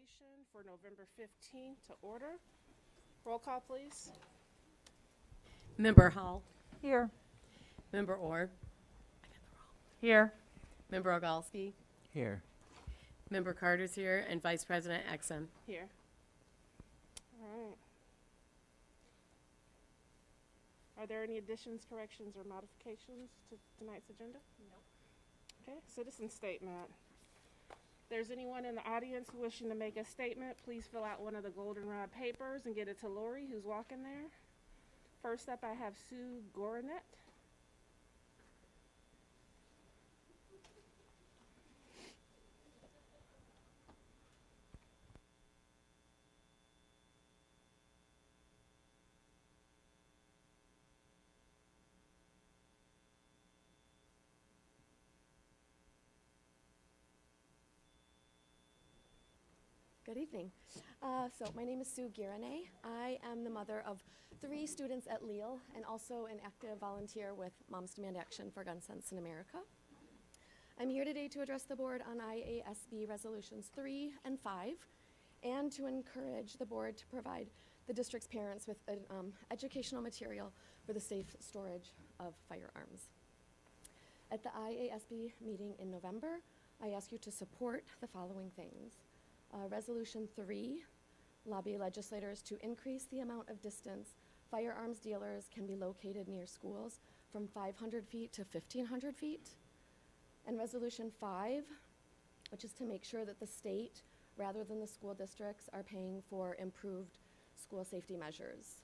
Education for November 15th to order. Roll call, please. Member Hall. Here. Member Orr. Here. Member Ogalski. Here. Member Carter's here, and Vice President Exum. Here. All right. Are there any additions, corrections, or modifications to tonight's agenda? No. Okay, citizen statement. If there's anyone in the audience wishing to make a statement, please fill out one of the goldenrod papers and get it to Lori, who's walking there. First up, I have Sue Goronet. Good evening. So my name is Sue Girane. I am the mother of 3 students at Leal and also an active volunteer with Moms Demand Action for Gun Sense in America. I'm here today to address the board on IASB Resolutions 3 and 5 and to encourage the board to provide the district's parents with educational material for the safe storage of firearms. At the IASB meeting in November, I ask you to support the following things. Resolution 3, lobby legislators to increase the amount of distance firearms dealers can be located near schools from 500 feet to 1,500 feet. And Resolution 5, which is to make sure that the state, rather than the school districts, are paying for improved school safety measures.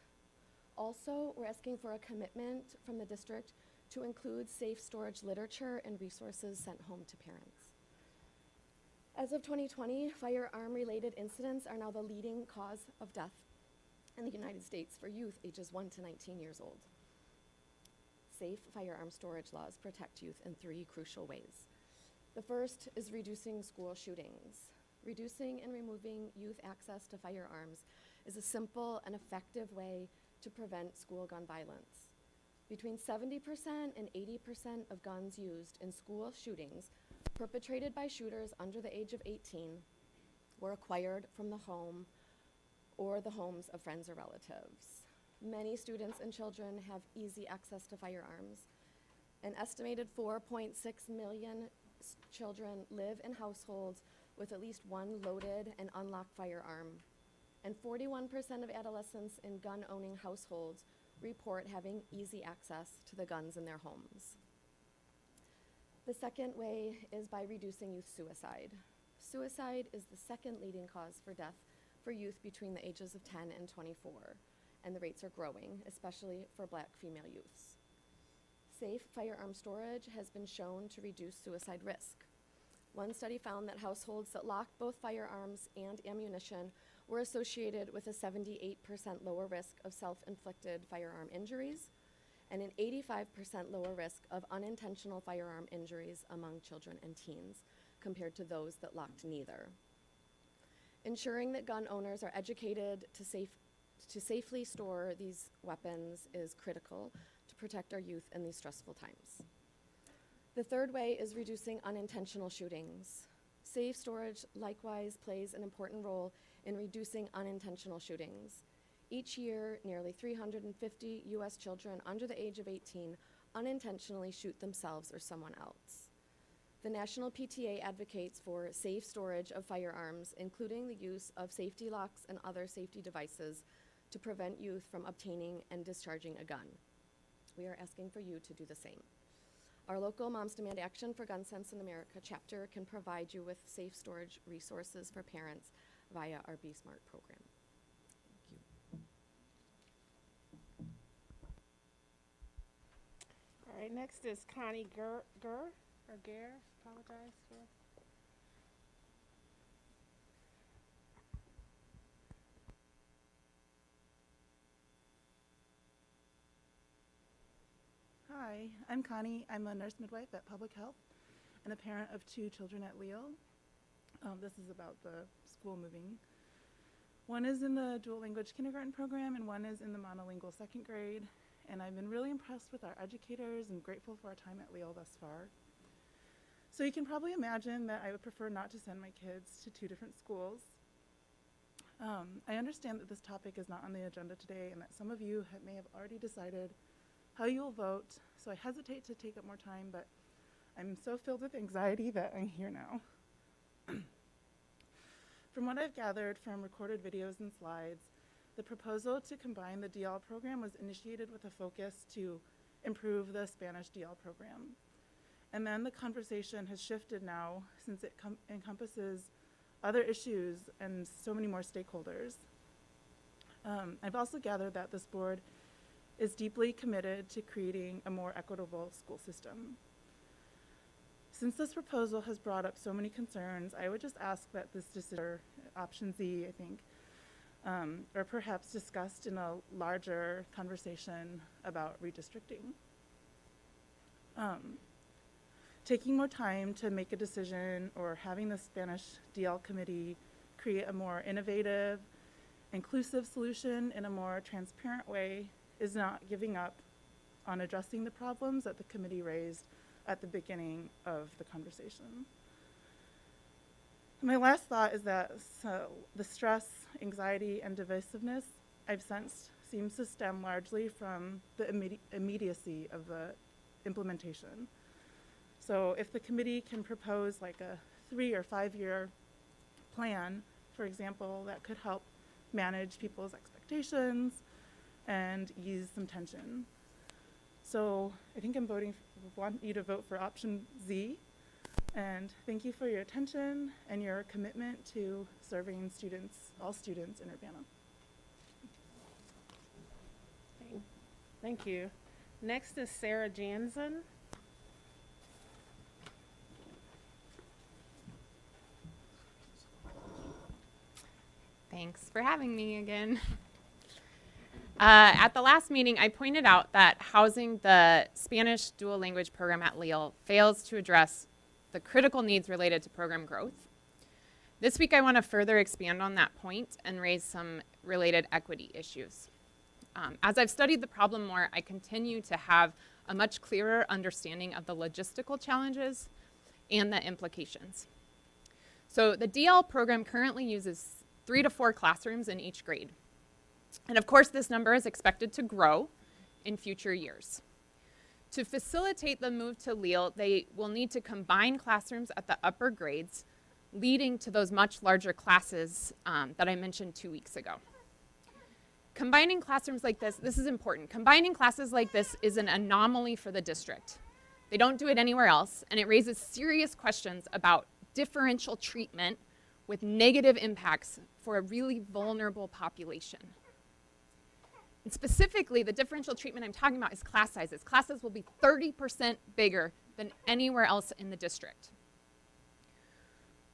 Also, we're asking for a commitment from the district to include safe storage literature and resources sent home to parents. As of 2020, firearm-related incidents are now the leading cause of death in the United States for youth ages 1 to 19 years old. Safe firearm storage laws protect youth in 3 crucial ways. The first is reducing school shootings. Reducing and removing youth access to firearms is a simple and effective way to prevent school gun violence. Between 70% and 80% of guns used in school shootings perpetrated by shooters under the age of 18 were acquired from the home or the homes of friends or relatives. Many students and children have easy access to firearms. An estimated 4.6 million children live in households with at least one loaded and unlocked firearm. And 41% of adolescents in gun-owning households report having easy access to the guns in their homes. The second way is by reducing youth suicide. Suicide is the second leading cause for death for youth between the ages of 10 and 24, and the rates are growing, especially for Black female youths. Safe firearm storage has been shown to reduce suicide risk. One study found that households that locked both firearms and ammunition were associated with a 78% lower risk of self-inflicted firearm injuries and an 85% lower risk of unintentional firearm injuries among children and teens compared to those that locked neither. Ensuring that gun owners are educated to safely store these weapons is critical to protect our youth in these stressful times. The third way is reducing unintentional shootings. Safe storage likewise plays an important role in reducing unintentional shootings. Each year, nearly 350 U.S. children under the age of 18 unintentionally shoot themselves or someone else. The National PTA advocates for safe storage of firearms, including the use of safety locks and other safety devices to prevent youth from obtaining and discharging a gun. We are asking for you to do the same. Our local Moms Demand Action for Gun Sense in America chapter can provide you with safe storage resources for parents via our Be Smart program. All right, next is Connie Gare, apologize for. Hi, I'm Connie. I'm a nurse midwife at Public Health and a parent of 2 children at Leal. This is about the school moving. One is in the dual language kindergarten program and one is in the monolingual 2nd grade. And I've been really impressed with our educators and grateful for our time at Leal thus far. So you can probably imagine that I would prefer not to send my kids to 2 different schools. I understand that this topic is not on the agenda today and that some of you may have already decided how you will vote, so I hesitate to take up more time, but I'm so filled with anxiety that I'm here now. From what I've gathered from recorded videos and slides, the proposal to combine the DL program was initiated with a focus to improve the Spanish DL program. And then the conversation has shifted now since it encompasses other issues and so many more stakeholders. I've also gathered that this board is deeply committed to creating a more equitable school system. Since this proposal has brought up so many concerns, I would just ask that this decision, option Z, I think, or perhaps discussed in a larger conversation about redistricting. Taking more time to make a decision or having the Spanish DL committee create a more innovative, inclusive solution in a more transparent way is not giving up on addressing the problems that the committee raised at the beginning of the conversation. My last thought is that the stress, anxiety, and divisiveness I've sensed seems to stem largely from the immediacy of the implementation. So if the committee can propose like a 3 or 5 year plan, for example, that could help manage people's expectations and ease some tension. So I think I'm want you to vote for option Z. And thank you for your attention and your commitment to serving students, all students in Urbana. Thank you. Next is Sarah Jansen. Thanks for having me again. At the last meeting, I pointed out that housing the Spanish dual language program at Lille fails to address the critical needs related to program growth. This week, I want to further expand on that point and raise some related equity issues. As I've studied the problem more, I continue to have a much clearer understanding of the logistical challenges and the implications. So the DL program currently uses 3 to 4 classrooms in each grade. And of course, this number is expected to grow in future years. To facilitate the move to Lille, they will need to combine classrooms at the upper grades, leading to those much larger classes that I mentioned 2 weeks ago. Combining classrooms like this is important. Combining classes like this is an anomaly for the district. They don't do it anywhere else, and it raises serious questions about differential treatment with negative impacts for a really vulnerable population. And specifically, the differential treatment I'm talking about is class sizes. Classes will be 30% bigger than anywhere else in the district.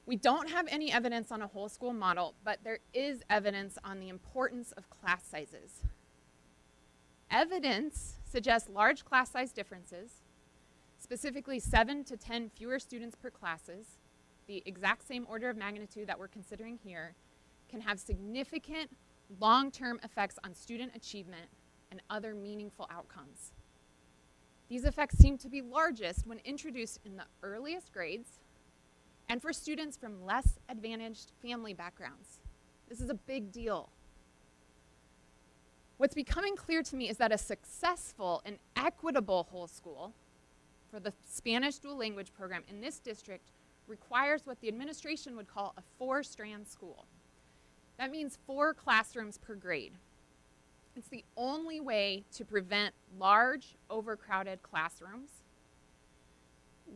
We don't have any evidence on a whole school model, but there is evidence on the importance of class sizes. Evidence suggests large class size differences, specifically 7 to 10 fewer students per classes, the exact same order of magnitude that we're considering here, can have significant long-term effects on student achievement and other meaningful outcomes. These effects seem to be largest when introduced in the earliest grades and for students from less advantaged family backgrounds. This is a big deal. What's becoming clear to me is that a successful and equitable whole school for the Spanish dual language program in this district requires what the administration would call a 4-strand school. That means 4 classrooms per grade. It's the only way to prevent large, overcrowded classrooms.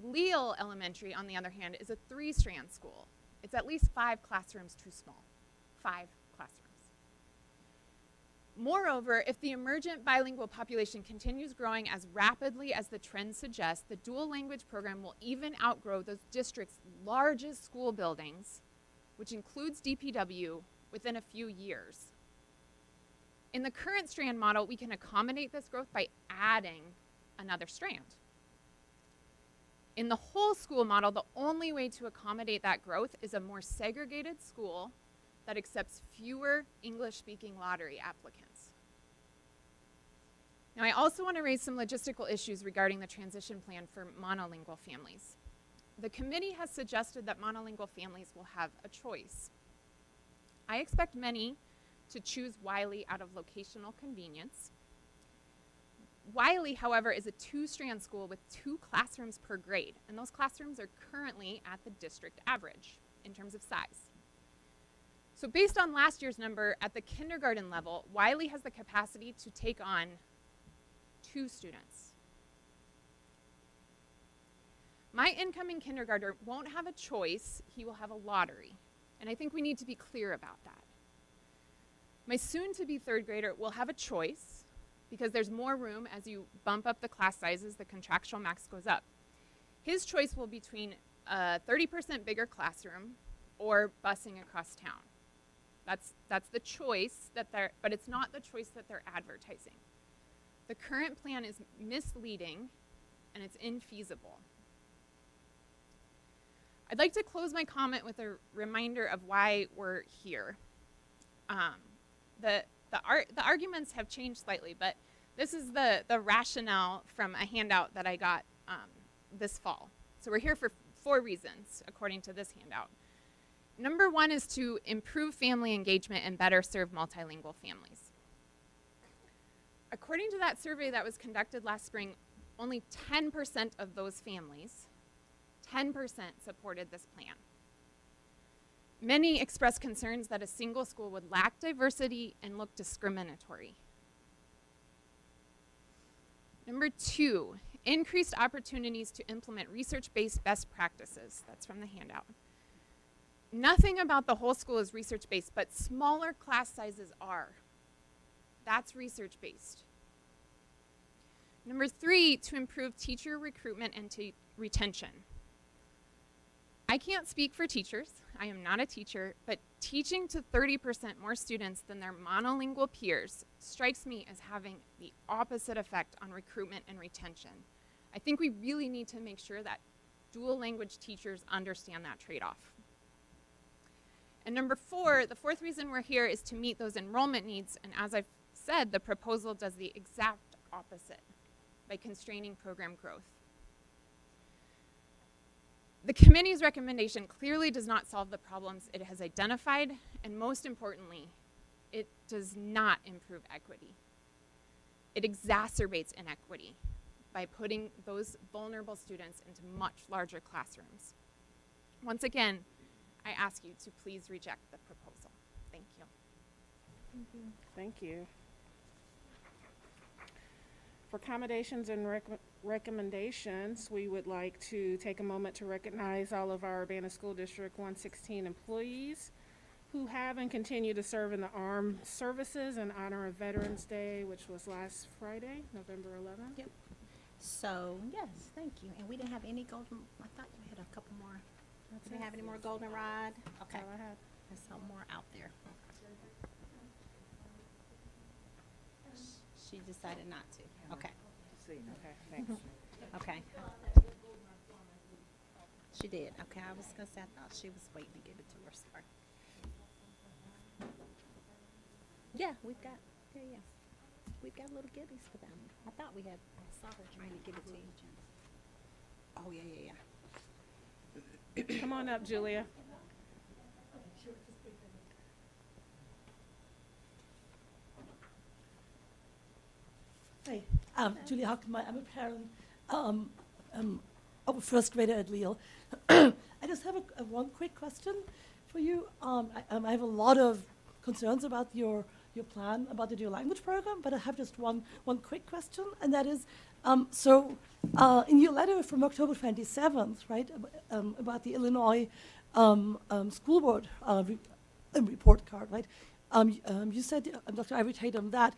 Lille Elementary, on the other hand, is a 3-strand school. It's at least 5 classrooms too small. 5 classrooms. Moreover, if the emergent bilingual population continues growing as rapidly as the trend suggests, the dual language program will even outgrow the district's largest school buildings, which includes DPW, within a few years. In the current strand model, we can accommodate this growth by adding another strand. In the whole school model, the only way to accommodate that growth is a more segregated school that accepts fewer English-speaking lottery applicants. Now, I also want to raise some logistical issues regarding the transition plan for monolingual families. The committee has suggested that monolingual families will have a choice. I expect many to choose Wiley out of locational convenience. Wiley, however, is a 2-strand school with 2 classrooms per grade, and those classrooms are currently at the district average in terms of size. So based on last year's number, at the kindergarten level, Wiley has the capacity to take on 2 students. My incoming kindergartner won't have a choice, he will have a lottery. And I think we need to be clear about that. My soon-to-be 3rd grader will have a choice because there's more room as you bump up the class sizes, the contractual max goes up. His choice will be between a 30% bigger classroom or busing across town. That's the choice that but it's not the choice that they're advertising. The current plan is misleading and it's infeasible. I'd like to close my comment with a reminder of why we're here. The arguments have changed slightly, but this is the rationale from a handout that I got this fall. So we're here for 4 reasons, according to this handout. Number 1 is to improve family engagement and better serve multilingual families. According to that survey that was conducted last spring, only 10% of those families, 10% supported this plan. Many expressed concerns that a single school would lack diversity and look discriminatory. Number 2, increased opportunities to implement research-based best practices. That's from the handout. Nothing about the whole school is research-based, but smaller class sizes are. That's research-based. Number 3, to improve teacher recruitment and retention. I can't speak for teachers. I am not a teacher, but teaching to 30% more students than their monolingual peers strikes me as having the opposite effect on recruitment and retention. I think we really need to make sure that dual language teachers understand that trade-off. And number 4, the 4th reason we're here is to meet those enrollment needs, and as I've said, the proposal does the exact opposite by constraining program growth. The committee's recommendation clearly does not solve the problems it has identified, and most importantly, it does not improve equity. It exacerbates inequity by putting those vulnerable students into much larger classrooms. Once again, I ask you to please reject the proposal. Thank you. Thank you. For accommodations and recommendations, we would like to take a moment to recognize all of our Urbana School District 116 employees who have and continue to serve in the armed services in honor of Veterans Day, which was last Friday, November 11th. Yep. So, yes, thank you. And we didn't have any golden, I thought you had a couple more. We didn't have any more goldenrod? Okay. That's all I had. There's some more out there. She decided not to. Okay. Okay, thanks. Okay. She did. Okay, I was gonna say, I thought she was waiting to give it to her. Sorry. Yeah, we've got, yeah. We've got little goodies for them. I thought we had, I saw her trying to give it to you. Oh, yeah. Come on up, Julia. Hi, Julia Hockman. I'm a parent of a 1st grader at Lille. I just have one quick question for you. I have a lot of concerns about your plan about the dual language program, but I have just one quick question, and that is, in your letter from October 27th, right, about the Illinois school board report card, right, you said, Dr. Ivy Tatum, that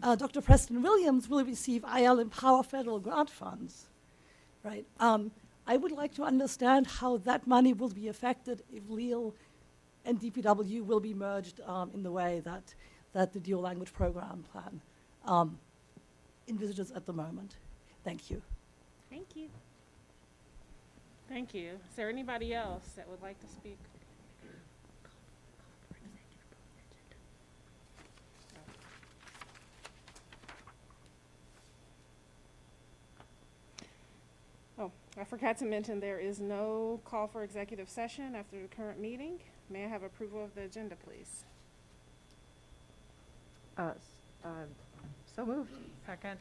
Dr. Preston Williams will receive IL Empower federal grant funds, right? I would like to understand how that money will be affected if Lille and DPW will be merged in the way that the dual language program plan envisages at the moment. Thank you. Thank you. Thank you. Is there anybody else that would like to speak? Oh, I forgot to mention there is no call for executive session after the current meeting. May I have approval of the agenda, please? So moved. Second.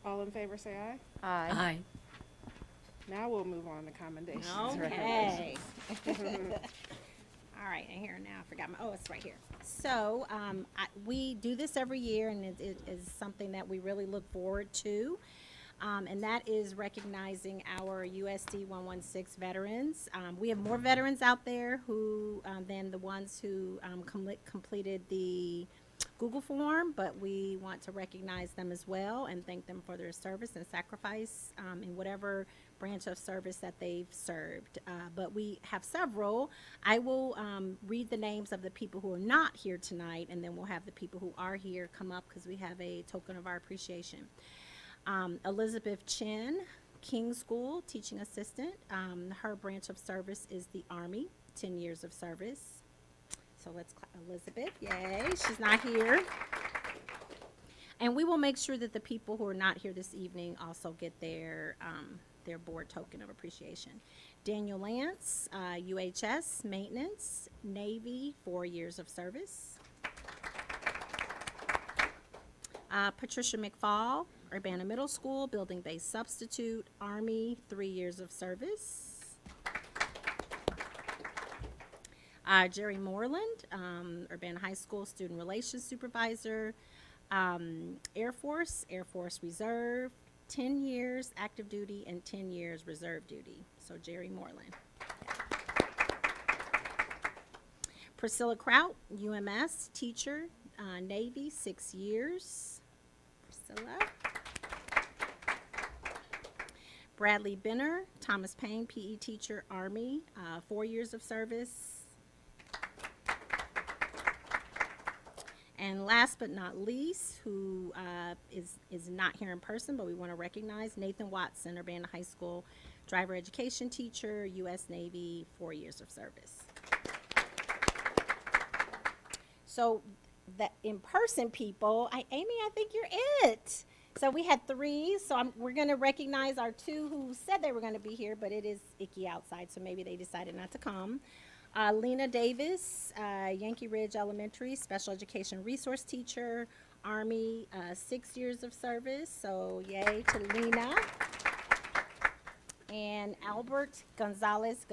All in favor, say aye. Aye. Now we'll move on to commendations. Okay. All right, and here now, I forgot my, oh, it's right here. So, we do this every year, and it is something that we really look forward to. And that is recognizing our USD 116 veterans. We have more veterans out there who, than the ones who completed the Google form, but we want to recognize them as well and thank them for their service and sacrifice in whatever branch of service that they've served. But we have several. I will read the names of the people who are not here tonight, and then we'll have the people who are here come up because we have a token of our appreciation. Elizabeth Chin, King School teaching assistant. Her branch of service is the Army, 10 years of service. So let's clap Elizabeth, yay, she's not here. And we will make sure that the people who are not here this evening also get their board token of appreciation. Daniel Lance, UHS, maintenance, Navy, 4 years of service. Patricia McFall, Urbana Middle School, building-based substitute, Army, 3 years of service. Jerry Moreland, Urbana High School, student relations supervisor, Air Force Reserve, 10 years active duty and 10 years reserve duty. So Jerry Moreland. Priscilla Kraut, UMS teacher, Navy, 6 years. Priscilla. Bradley Benner, Thomas Payne, PE teacher, Army, 4 years of service. And last but not least, who is not here in person, but we want to recognize, Nathan Watson, Urbana High School driver education teacher, U.S. Navy, 4 years of service. So the in-person people, Amy, I think you're it. So we had 3, so we're going to recognize our 2 who said they were going to be here, but it is icky outside, so maybe they decided not to come. Lena Davis, Yankee Ridge Elementary, special education resource teacher, Army, 6 years of service, so yay to Lena. And Albert Gonzalez,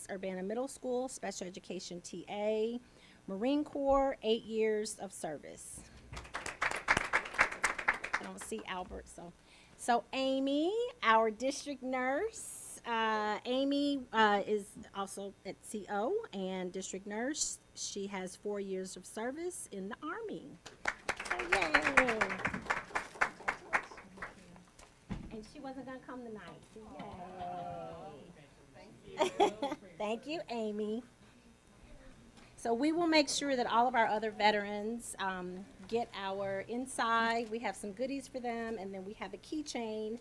Urbana Middle School, special education TA, Marine Corps, 8 years of service. I don't see Albert, so Amy, our district nurse. Amy is also at CO and district nurse. She has 4 years of service in the Army. So yay! And she wasn't going to come tonight. So yay! Thank you, Amy. So we will make sure that all of our other veterans get our inside. We have some goodies for them, and then we have a keychain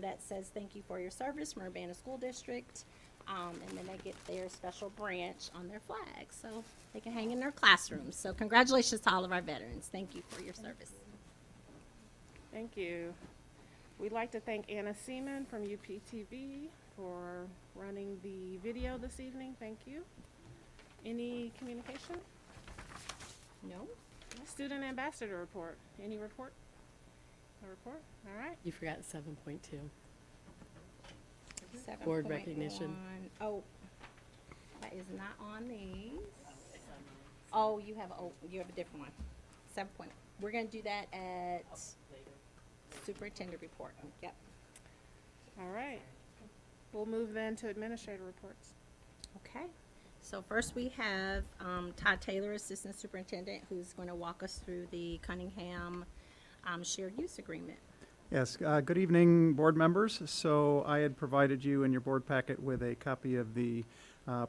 that says thank you for your service from Urbana School District, and then they get their special branch on their flag, so they can hang in their classrooms. So congratulations to all of our veterans. Thank you for your service. Thank you. We'd like to thank Anna Seaman from UPTV for running the video this evening. Thank you. Any communication? No? Student ambassador report. Any report? A report? All right. You forgot 7.2. Board recognition. Oh, that is not on these. Oh, you have a different one. 7 point. We're going to do that at superintendent report. Yep. All right. We'll move then to administrator reports. Okay. So first we have Todd Taylor, assistant superintendent, who's going to walk us through the Cunningham shared use agreement. Yes, good evening, board members. So I had provided you in your board packet with a copy of the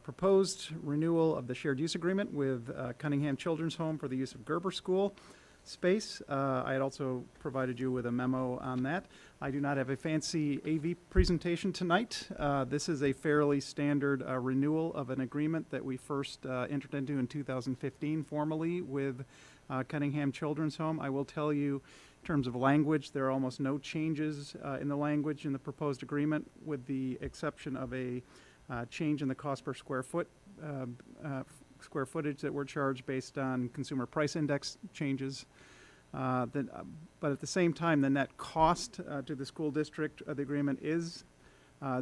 proposed renewal of the shared use agreement with Cunningham Children's Home for the use of Gerber School space. I had also provided you with a memo on that. I do not have a fancy AV presentation tonight. This is a fairly standard renewal of an agreement that we first entered into in 2015 formally with Cunningham Children's Home. I will tell you, in terms of language, there are almost no changes in the language in the proposed agreement, with the exception of a change in the cost per square foot square footage that we're charged based on consumer price index changes. But at the same time, the net cost to the school district of the agreement is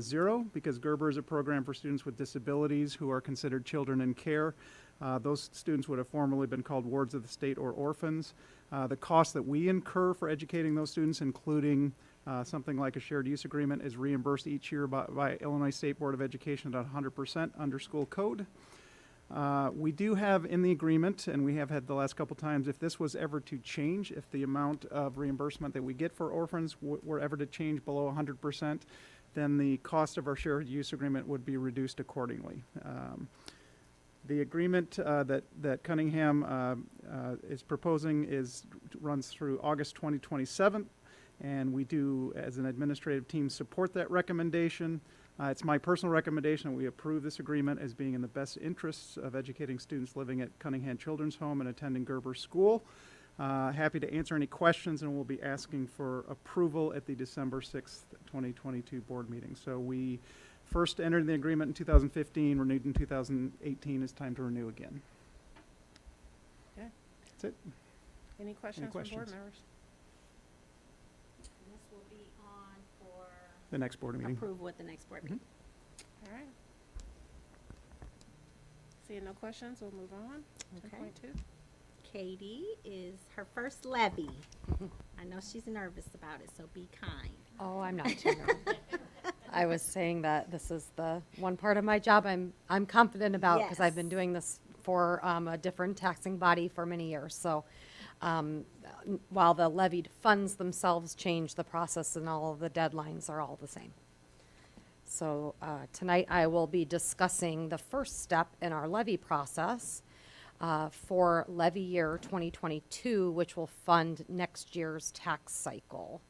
zero, because Gerber is a program for students with disabilities who are considered children in care. Those students would have formerly been called wards of the state or orphans. The cost that we incur for educating those students, including something like a shared use agreement, is reimbursed each year by Illinois State Board of Education at 100% under school code. We do have in the agreement, and we have had the last couple times, if this was ever to change, if the amount of reimbursement that we get for orphans were ever to change below 100%, then the cost of our shared use agreement would be reduced accordingly. The agreement that Cunningham is proposing runs through August 2027, and we do, as an administrative team, support that recommendation. It's my personal recommendation that we approve this agreement as being in the best interests of educating students living at Cunningham Children's Home and attending Gerber School. Happy to answer any questions, and we'll be asking for approval at the December 6th, 2022 board meeting. So we first entered the agreement in 2015, renewed in 2018. It's time to renew again. Okay. That's it. Any questions from board questions? members? And this will be on for The next board meeting. approval at the next board meeting. All right. Seeing no questions, we'll move on. Okay. 10.2. Katie is her first levy. I know she's nervous about it, so be kind. Oh, I'm not too nervous. I was saying that this is the one part of my job I'm confident about, because I've been Yes. doing this for a different taxing body for many years. So while the levied funds themselves change, the process and all of the deadlines are all the same. So tonight I will be discussing the first step in our levy process for levy year 2022, which will fund next year's tax cycle.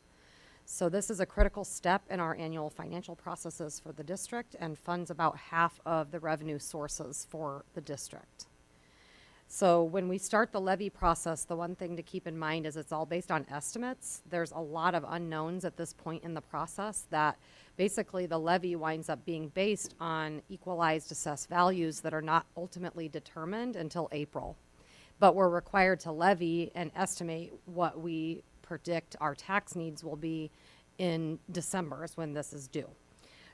So this is a critical step in our annual financial processes for the district and funds about half of the revenue sources for the district. So when we start the levy process, the one thing to keep in mind is it's all based on estimates. There's a lot of unknowns at this point in the process that basically the levy winds up being based on equalized assessed values that are not ultimately determined until April. But we're required to levy and estimate what we predict our tax needs will be in December is when this is due.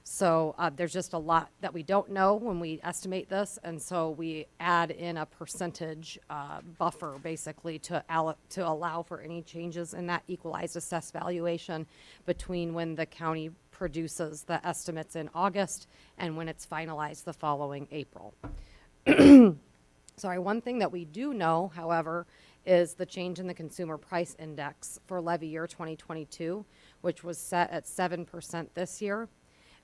So there's just a lot that we don't know when we estimate this, and so we add in a percentage buffer basically to allow for any changes in that equalized assessed valuation between when the county produces the estimates in August and when it's finalized the following April. Sorry, one thing that we do know, however, is the change in the consumer price index for levy year 2022, which was set at 7% this year.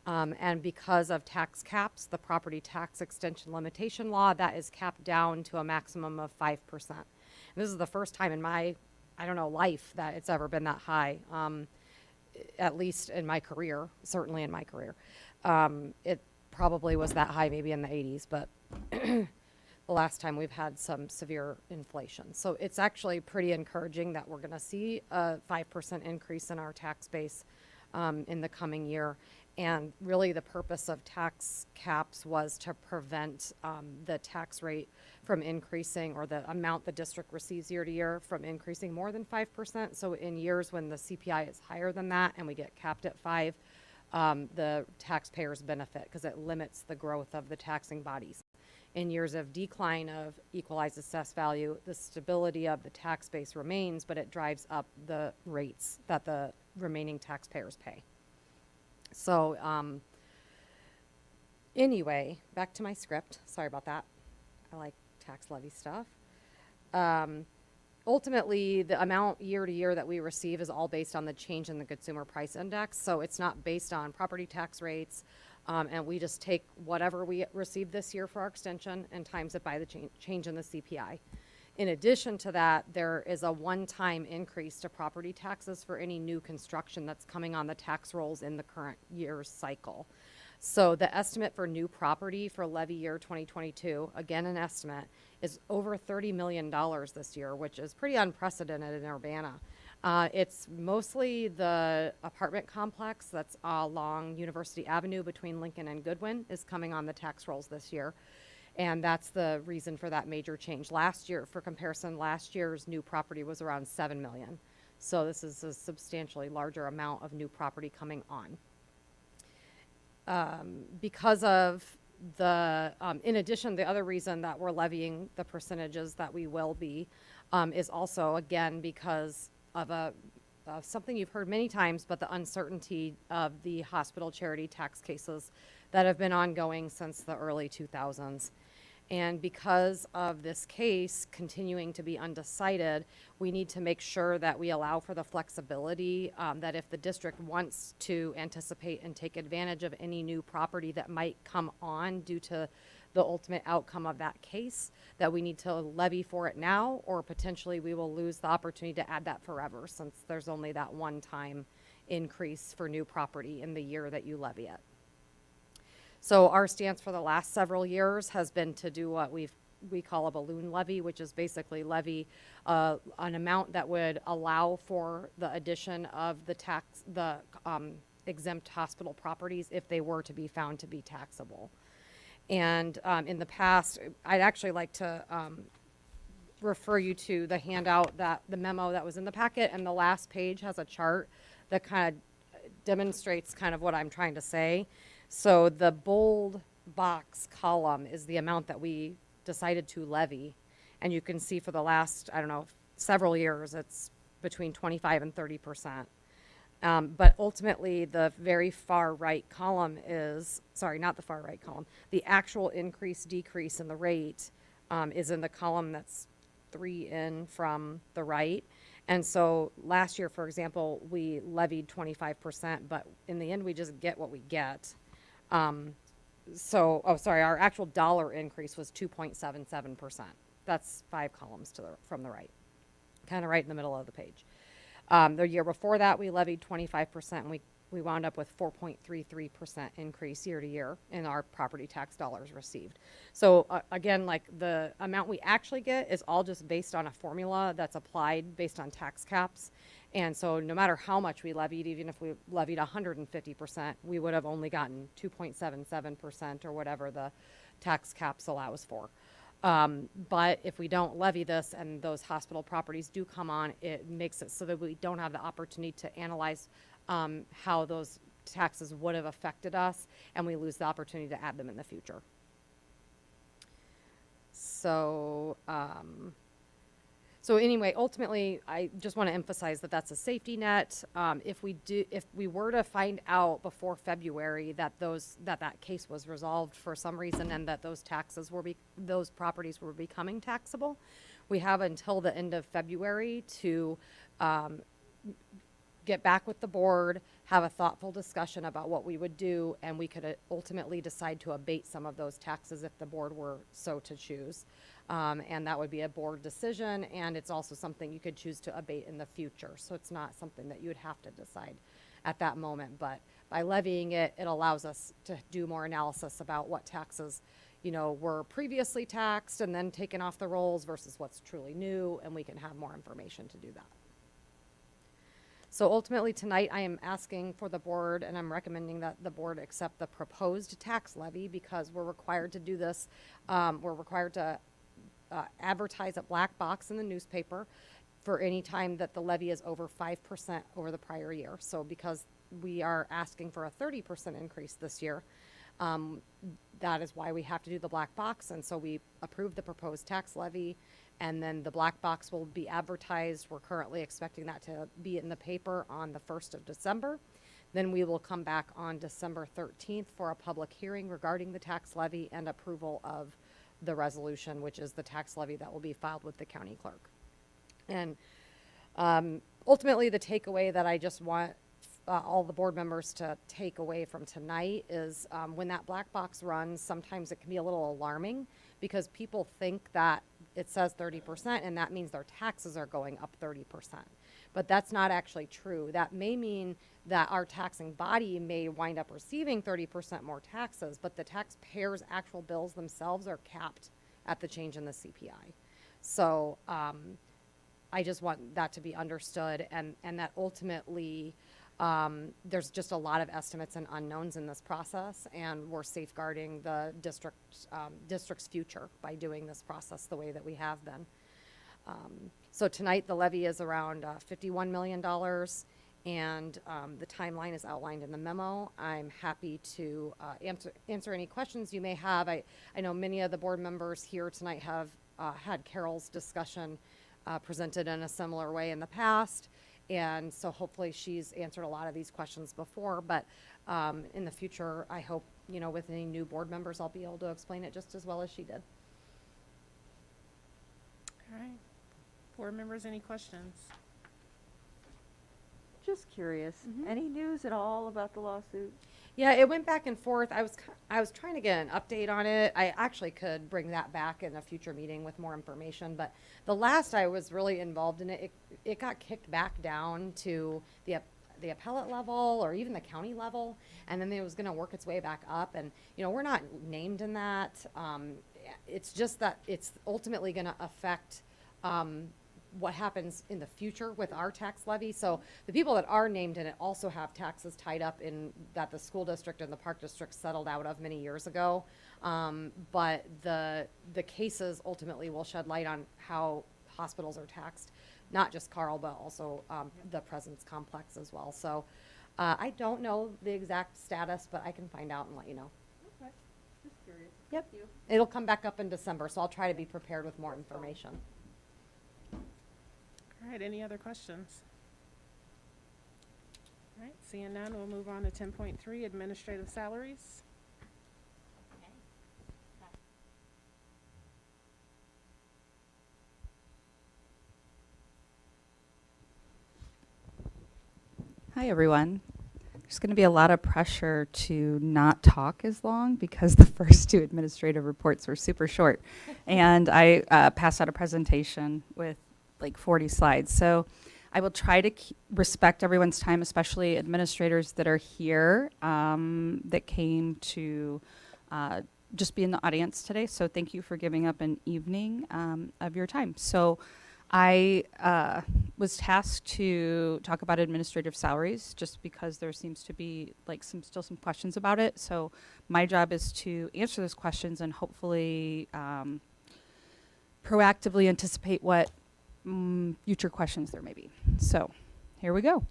And because of tax caps, the property tax extension limitation law, that is capped down to a maximum of 5%. And this is the first time in my, life that it's ever been that high, at least in my career, certainly in my career. It probably was that high maybe in the 80s, but the last time we've had some severe inflation. So it's actually pretty encouraging that we're going to see a 5% increase in our tax base in the coming year. And really the purpose of tax caps was to prevent the tax rate from increasing, or the amount the district receives year to year from increasing more than 5%. So in years when the CPI is higher than that and we get capped at 5, the taxpayers benefit because it limits the growth of the taxing bodies. In years of decline of equalized assessed value, the stability of the tax base remains, but it drives up the rates that the remaining taxpayers pay. So anyway, back to my script. Sorry about that. I like tax levy stuff. Ultimately, the amount year to year that we receive is all based on the change in the consumer price index. So it's not based on property tax rates. And we just take whatever we received this year for our extension and times it by the change in the CPI. In addition to that, there is a one-time increase to property taxes for any new construction that's coming on the tax rolls in the current year's cycle. So the estimate for new property for levy year 2022, again an estimate, is over $30 million this year, which is pretty unprecedented in Urbana. It's mostly the apartment complex that's along University Avenue between Lincoln and Goodwin is coming on the tax rolls this year. And that's the reason for that major change. Last year, for comparison, last year's new property was around 7 million. So this is a substantially larger amount of new property coming on. Because of the, in addition, the other reason that we're levying the percentages that we will be is also, again, because of something you've heard many times, but the uncertainty of the hospital charity tax cases that have been ongoing since the early 2000s. And because of this case continuing to be undecided, we need to make sure that we allow for the flexibility that if the district wants to anticipate and take advantage of any new property that might come on due to the ultimate outcome of that case, that we need to levy for it now, or potentially we will lose the opportunity to add that forever, since there's only that one-time increase for new property in the year that you levy it. So our stance for the last several years has been to do what we call a balloon levy, which is basically levy an amount that would allow for the addition of the exempt hospital properties if they were to be found to be taxable. And in the past, I'd actually like to refer you to the handout, the memo that was in the packet, and the last page has a chart that kind of demonstrates kind of what I'm trying to say. So the bold box column is the amount that we decided to levy. And you can see for the last, I don't know, several years, it's between 25 and 30%. But ultimately, the very far right column is, sorry, not the far right column, the actual increase, decrease in the rate is in the column that's 3 in from the right. And so last year, for example, we levied 25%, but in the end, we just get what we get. Our actual dollar increase was 2.77%. That's 5 columns from the right, kind of right in the middle of the page. The year before that, we levied 25%, and we wound up with 4.33% increase year to year in our property tax dollars received. So again, like the amount we actually get is all just based on a formula that's applied based on tax caps. And so no matter how much we levied, even if we levied 150%, we would have only gotten 2.77% or whatever the tax caps allows for. But if we don't levy this and those hospital properties do come on, it makes it so that we don't have the opportunity to analyze how those taxes would have affected us, and we lose the opportunity to add them in the future. So anyway, ultimately, I just want to emphasize that that's a safety net. If we were to find out before February that that case was resolved for some reason and that those properties were becoming taxable, we have until the end of February to get back with the board, have a thoughtful discussion about what we would do, and we could ultimately decide to abate some of those taxes if the board were so to choose. And that would be a board decision, and it's also something you could choose to abate in the future. So it's not something that you would have to decide at that moment. But by levying it, it allows us to do more analysis about what taxes, were previously taxed and then taken off the rolls versus what's truly new, and we can have more information to do that. So ultimately tonight I am asking for the board, and I'm recommending that the board accept the proposed tax levy because we're required to do this. We're required to advertise a black box in the newspaper for any time that the levy is over 5% over the prior year. So because we are asking for a 30% increase this year, that is why we have to do the black box. And so we approved the proposed tax levy, and then the black box will be advertised. We're currently expecting that to be in the paper on the 1st of December. Then we will come back on December 13th for a public hearing regarding the tax levy and approval of the resolution, which is the tax levy that will be filed with the county clerk. And ultimately, the takeaway that I just want all the board members to take away from tonight is when that black box runs, sometimes it can be a little alarming because people think that it says 30% and that means their taxes are going up 30%. But that's not actually true. That may mean that our taxing body may wind up receiving 30% more taxes, but the taxpayers' actual bills themselves are capped at the change in the CPI. So I just want that to be understood, and that ultimately there's just a lot of estimates and unknowns in this process, and we're safeguarding the district's future by doing this process the way that we have been. So tonight, the levy is around $51 million, and the timeline is outlined in the memo. I'm happy to answer any questions you may have. I know many of the board members here tonight have had Carol's discussion presented in a similar way in the past, and so hopefully she's answered a lot of these questions before, but in the future, I hope, you know, with any new board members, I'll be able to explain it just as well as she did. All right. Board members, any questions? Just curious, any news at all about the lawsuit? Yeah, it went back and forth. I was trying to get an update on it. I actually could bring that back in a future meeting with more information, but the last I was really involved in it, it got kicked back down to the appellate level or even the county level, and then it was going to work its way back up. And you know, we're not named in that. It's just that it's ultimately going to affect what happens in the future with our tax levy. So the people that are named in it also have taxes tied up in that the school district and the park district settled out of many years ago. But the cases ultimately will shed light on how hospitals are taxed, not just Carl, but also the Presence Complex as well. So I don't know the exact status, but I can find out and let you know. Okay, just curious. Yep. It'll come back up in December, so I'll try to be prepared with more information. All right, any other questions? All right, seeing none, we'll move on to 10.3, administrative salaries. Hi, everyone. There's going to be a lot of pressure to not talk as long because the first two administrative reports were super short. And I passed out a presentation with like 40 slides. So I will try to respect everyone's time, especially administrators that are here that came to just be in the audience today. So thank you for giving up an evening of your time. So I was tasked to talk about administrative salaries just because there seems to be like still some questions about it. So my job is to answer those questions and hopefully proactively anticipate what future questions there may be. So here we go.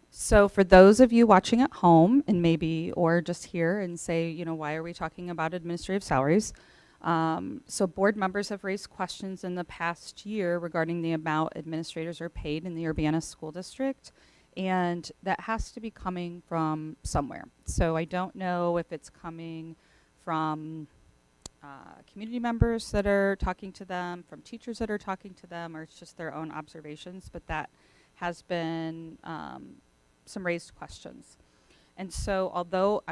So for those of you watching at home and maybe, or just here and say, you know, why are we talking about administrative salaries? So board members have raised questions in the past year regarding the amount administrators are paid in the Urbana School District, and that has to be coming from somewhere. So I don't know if it's coming from community members that are talking to them, from teachers that are talking to them, or it's just their own observations, but that has been some raised questions. And so although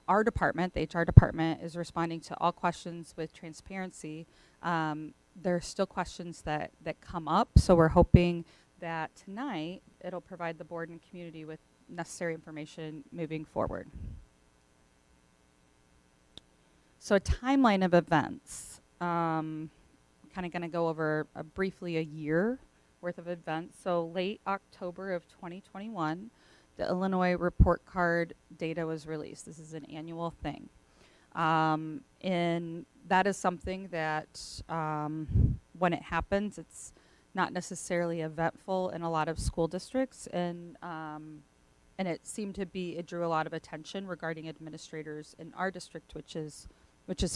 our department, the HR department, is responding to all questions with transparency, there are still questions that come up. So we're hoping that tonight it'll provide the board and community with necessary information moving forward. So a timeline of events. Kind of going to go over briefly a year worth of events. So late October of 2021, the Illinois report card data was released. This is an annual thing. And that is something that when it happens, it's not necessarily eventful in a lot of school districts. And it seemed to be, it drew a lot of attention regarding administrators in our district, which is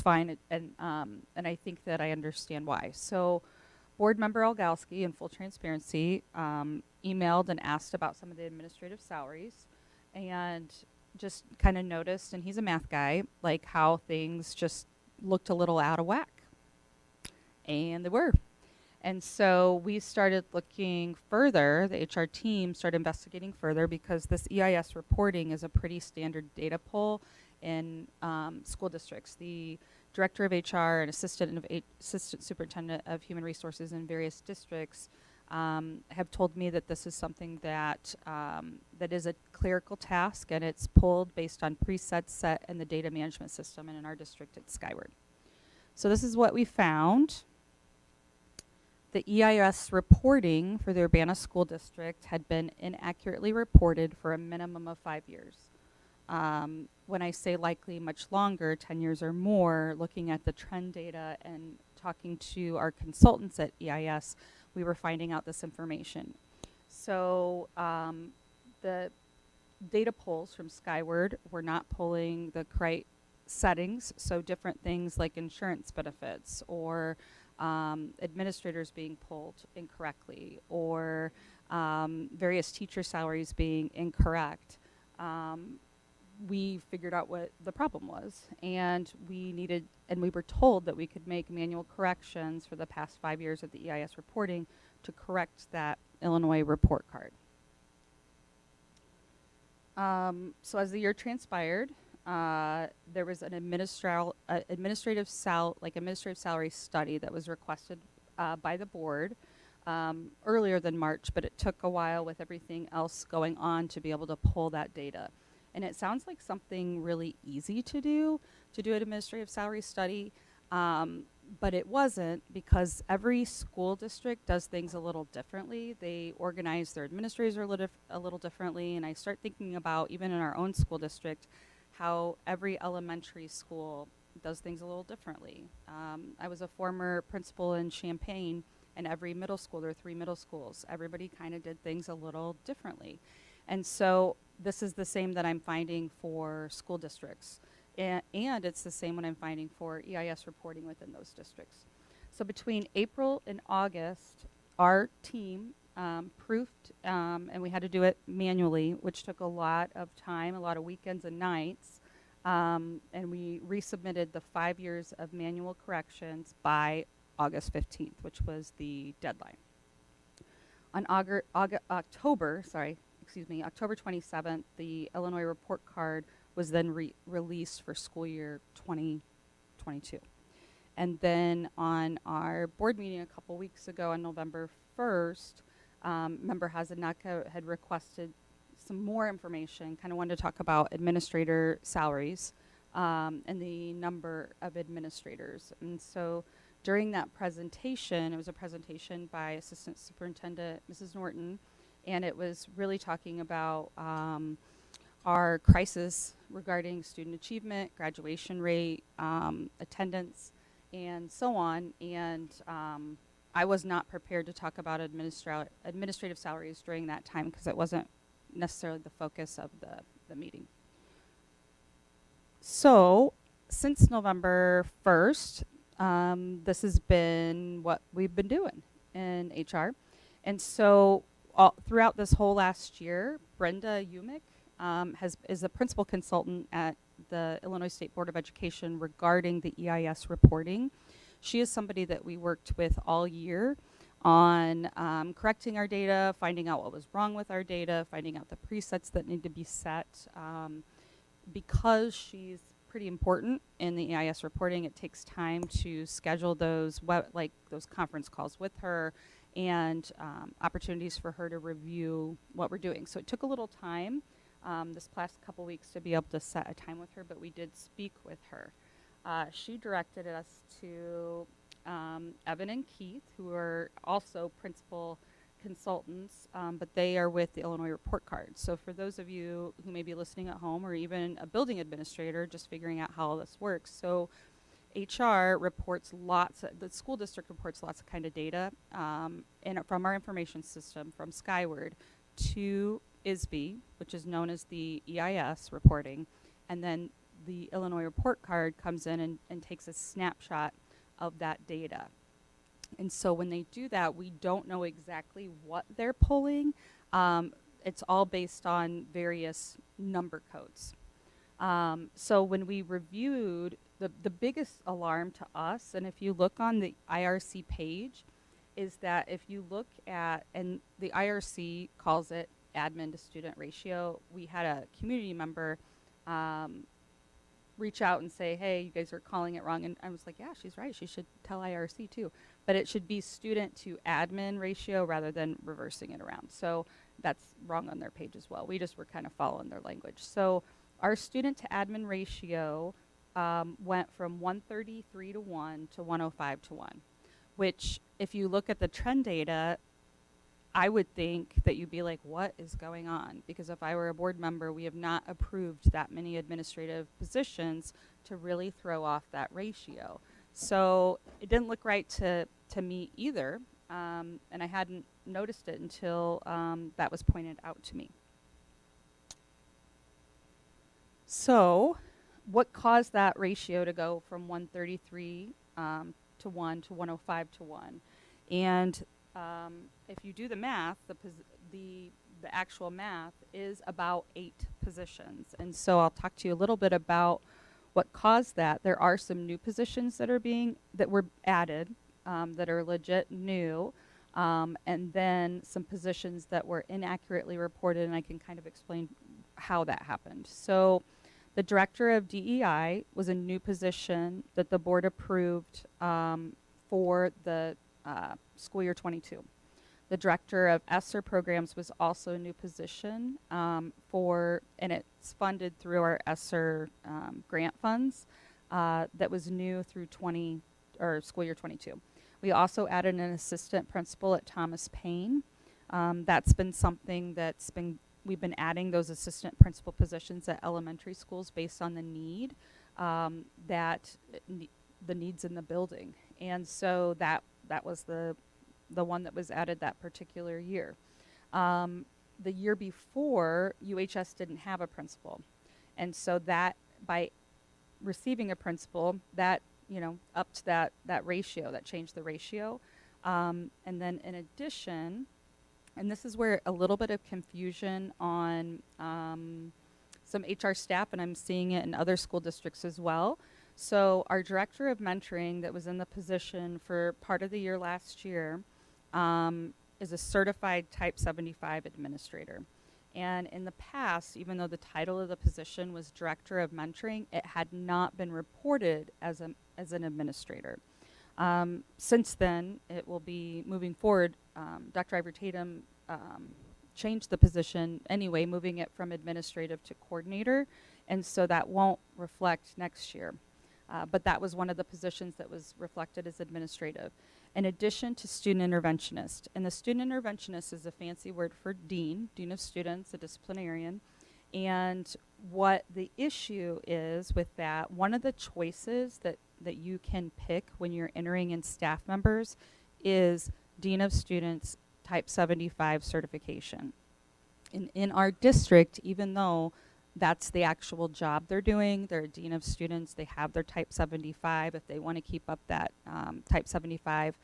fine. And I think that I understand why. So board member Olgalski, in full transparency, emailed and asked about some of the administrative salaries and just kind of noticed, and he's a math guy, like how things just looked a little out of whack. And they were. And so we started looking further, the HR team started investigating further because this EIS reporting is a pretty standard data pull in school districts. The director of HR and assistant superintendent of human resources in various districts have told me that this is something that that is a clerical task, and it's pulled based on presets set in the data management system, and in our district it's Skyward. So this is what we found. the EIS reporting for the Urbana School District had been inaccurately reported for a minimum of 5 years. When I say likely much longer, 10 years or more, looking at the trend data and talking to our consultants at EIS, we were finding out this information. So the data pulls from Skyward were not pulling the correct settings, so different things like insurance benefits or administrators being pulled incorrectly or various teacher salaries being incorrect. We figured out what the problem was, and we were told that we could make manual corrections for the past 5 years of the EIS reporting to correct that Illinois report card. So as the year transpired, there was an administrative salary study that was requested by the board earlier than March, but it took a while with everything else going on to be able to pull that data. And it sounds like something really easy to do an administrative salary study, but it wasn't, because every school district does things a little differently. They organize their administrators a little differently, and I start thinking about, even in our own school district, how every elementary school does things a little differently. I was a former principal in Champaign, and every middle school, there are 3 middle schools, everybody kind of did things a little differently. And so this is the same that I'm finding for school districts. And it's the same what I'm finding for EIS reporting within those districts. So between April and August, our team proofed, and we had to do it manually, which took a lot of time, a lot of weekends and nights. And we resubmitted the 5 years of manual corrections by August 15th, which was the deadline. On October 27th, the Illinois report card was then released for school year 2022. And then on our board meeting a couple weeks ago on November 1st, Member Hazanaka had requested some more information, kind of wanted to talk about administrator salaries and the number of administrators. And so during that presentation, it was a presentation by Assistant Superintendent Mrs. Norton, and it was really talking about our crisis regarding student achievement, graduation rate, attendance, and so on. And I was not prepared to talk about administrative salaries during that time because it wasn't necessarily the focus of the meeting. So since November 1st, this has been what we've been doing in HR. And so throughout this whole last year, Brenda Umick is a principal consultant at the Illinois State Board of Education regarding the EIS reporting. She is somebody that we worked with all year on correcting our data, finding out what was wrong with our data, finding out the presets that need to be set. Because she's pretty important in the EIS reporting, it takes time to schedule those those conference calls with her and opportunities for her to review what we're doing. So it took a little time this past couple weeks to be able to set a time with her, but we did speak with her. She directed us to Evan and Keith, who are also principal consultants, but they are with the Illinois report card. So for those of you who may be listening at home, or even a building administrator just figuring out how all this works, so HR reports the school district reports lots of kind of data from our information system from Skyward to ISB, which is known as the EIS reporting, and then the Illinois report card comes in and takes a snapshot of that data. And so when they do that, we don't know exactly what they're pulling. It's all based on various number codes. So when we reviewed, the biggest alarm to us, and if you look on the IRC page, is that if you look at, and the IRC calls it admin to student ratio, we had a community member reach out and say, hey, you guys are calling it wrong. And I was like, yeah, she's right. She should tell IRC too. But it should be student to admin ratio rather than reversing it around. So that's wrong on their page as well. We just were kind of following their language. So our student to admin ratio went from 133 to 1 to 105 to 1, which if you look at the trend data, I would think that you'd be like, what is going on? Because if I were a board member, we have not approved that many administrative positions to really throw off that ratio. So it didn't look right to me either, and I hadn't noticed it until that was pointed out to me. So what caused that ratio to go from 133 to 1 to 105 to 1? And if you do the math, the actual math is about 8 positions. And so I'll talk to you a little bit about what caused that. There are some new positions that were added that are legit new, and then some positions that were inaccurately reported, and I can kind of explain how that happened. So the director of DEI was a new position that the board approved for the school year 22. The director of ESSER programs was also a new position and it's funded through our ESSER grant funds that was new through school year 22. We also added an assistant principal at Thomas Paine. That's been something we've been adding those assistant principal positions at elementary schools based on the need the needs in the building. And so that was the one that was added that particular year. The year before, UHS didn't have a principal. And so that by receiving a principal, that upped that ratio, that changed the ratio. And then in addition, and this is where a little bit of confusion on some HR staff, and I'm seeing it in other school districts as well. So our director of mentoring that was in the position for part of the year last year is a certified Type 75 administrator. And in the past, even though the title of the position was director of mentoring, it had not been reported as an administrator. Since then, it will be moving forward. Dr. Ivor Tatum changed the position anyway, moving it from administrative to coordinator, and so that won't reflect next year. But that was one of the positions that was reflected as administrative. In addition to student interventionist, and the student interventionist is a fancy word for dean of students, a disciplinarian. And what the issue is with that, one of the choices that you can pick when you're entering in staff members is dean of students Type 75 certification. In our district, even though that's the actual job they're doing, they're a dean of students, they have their Type 75. If they want to keep up that Type 75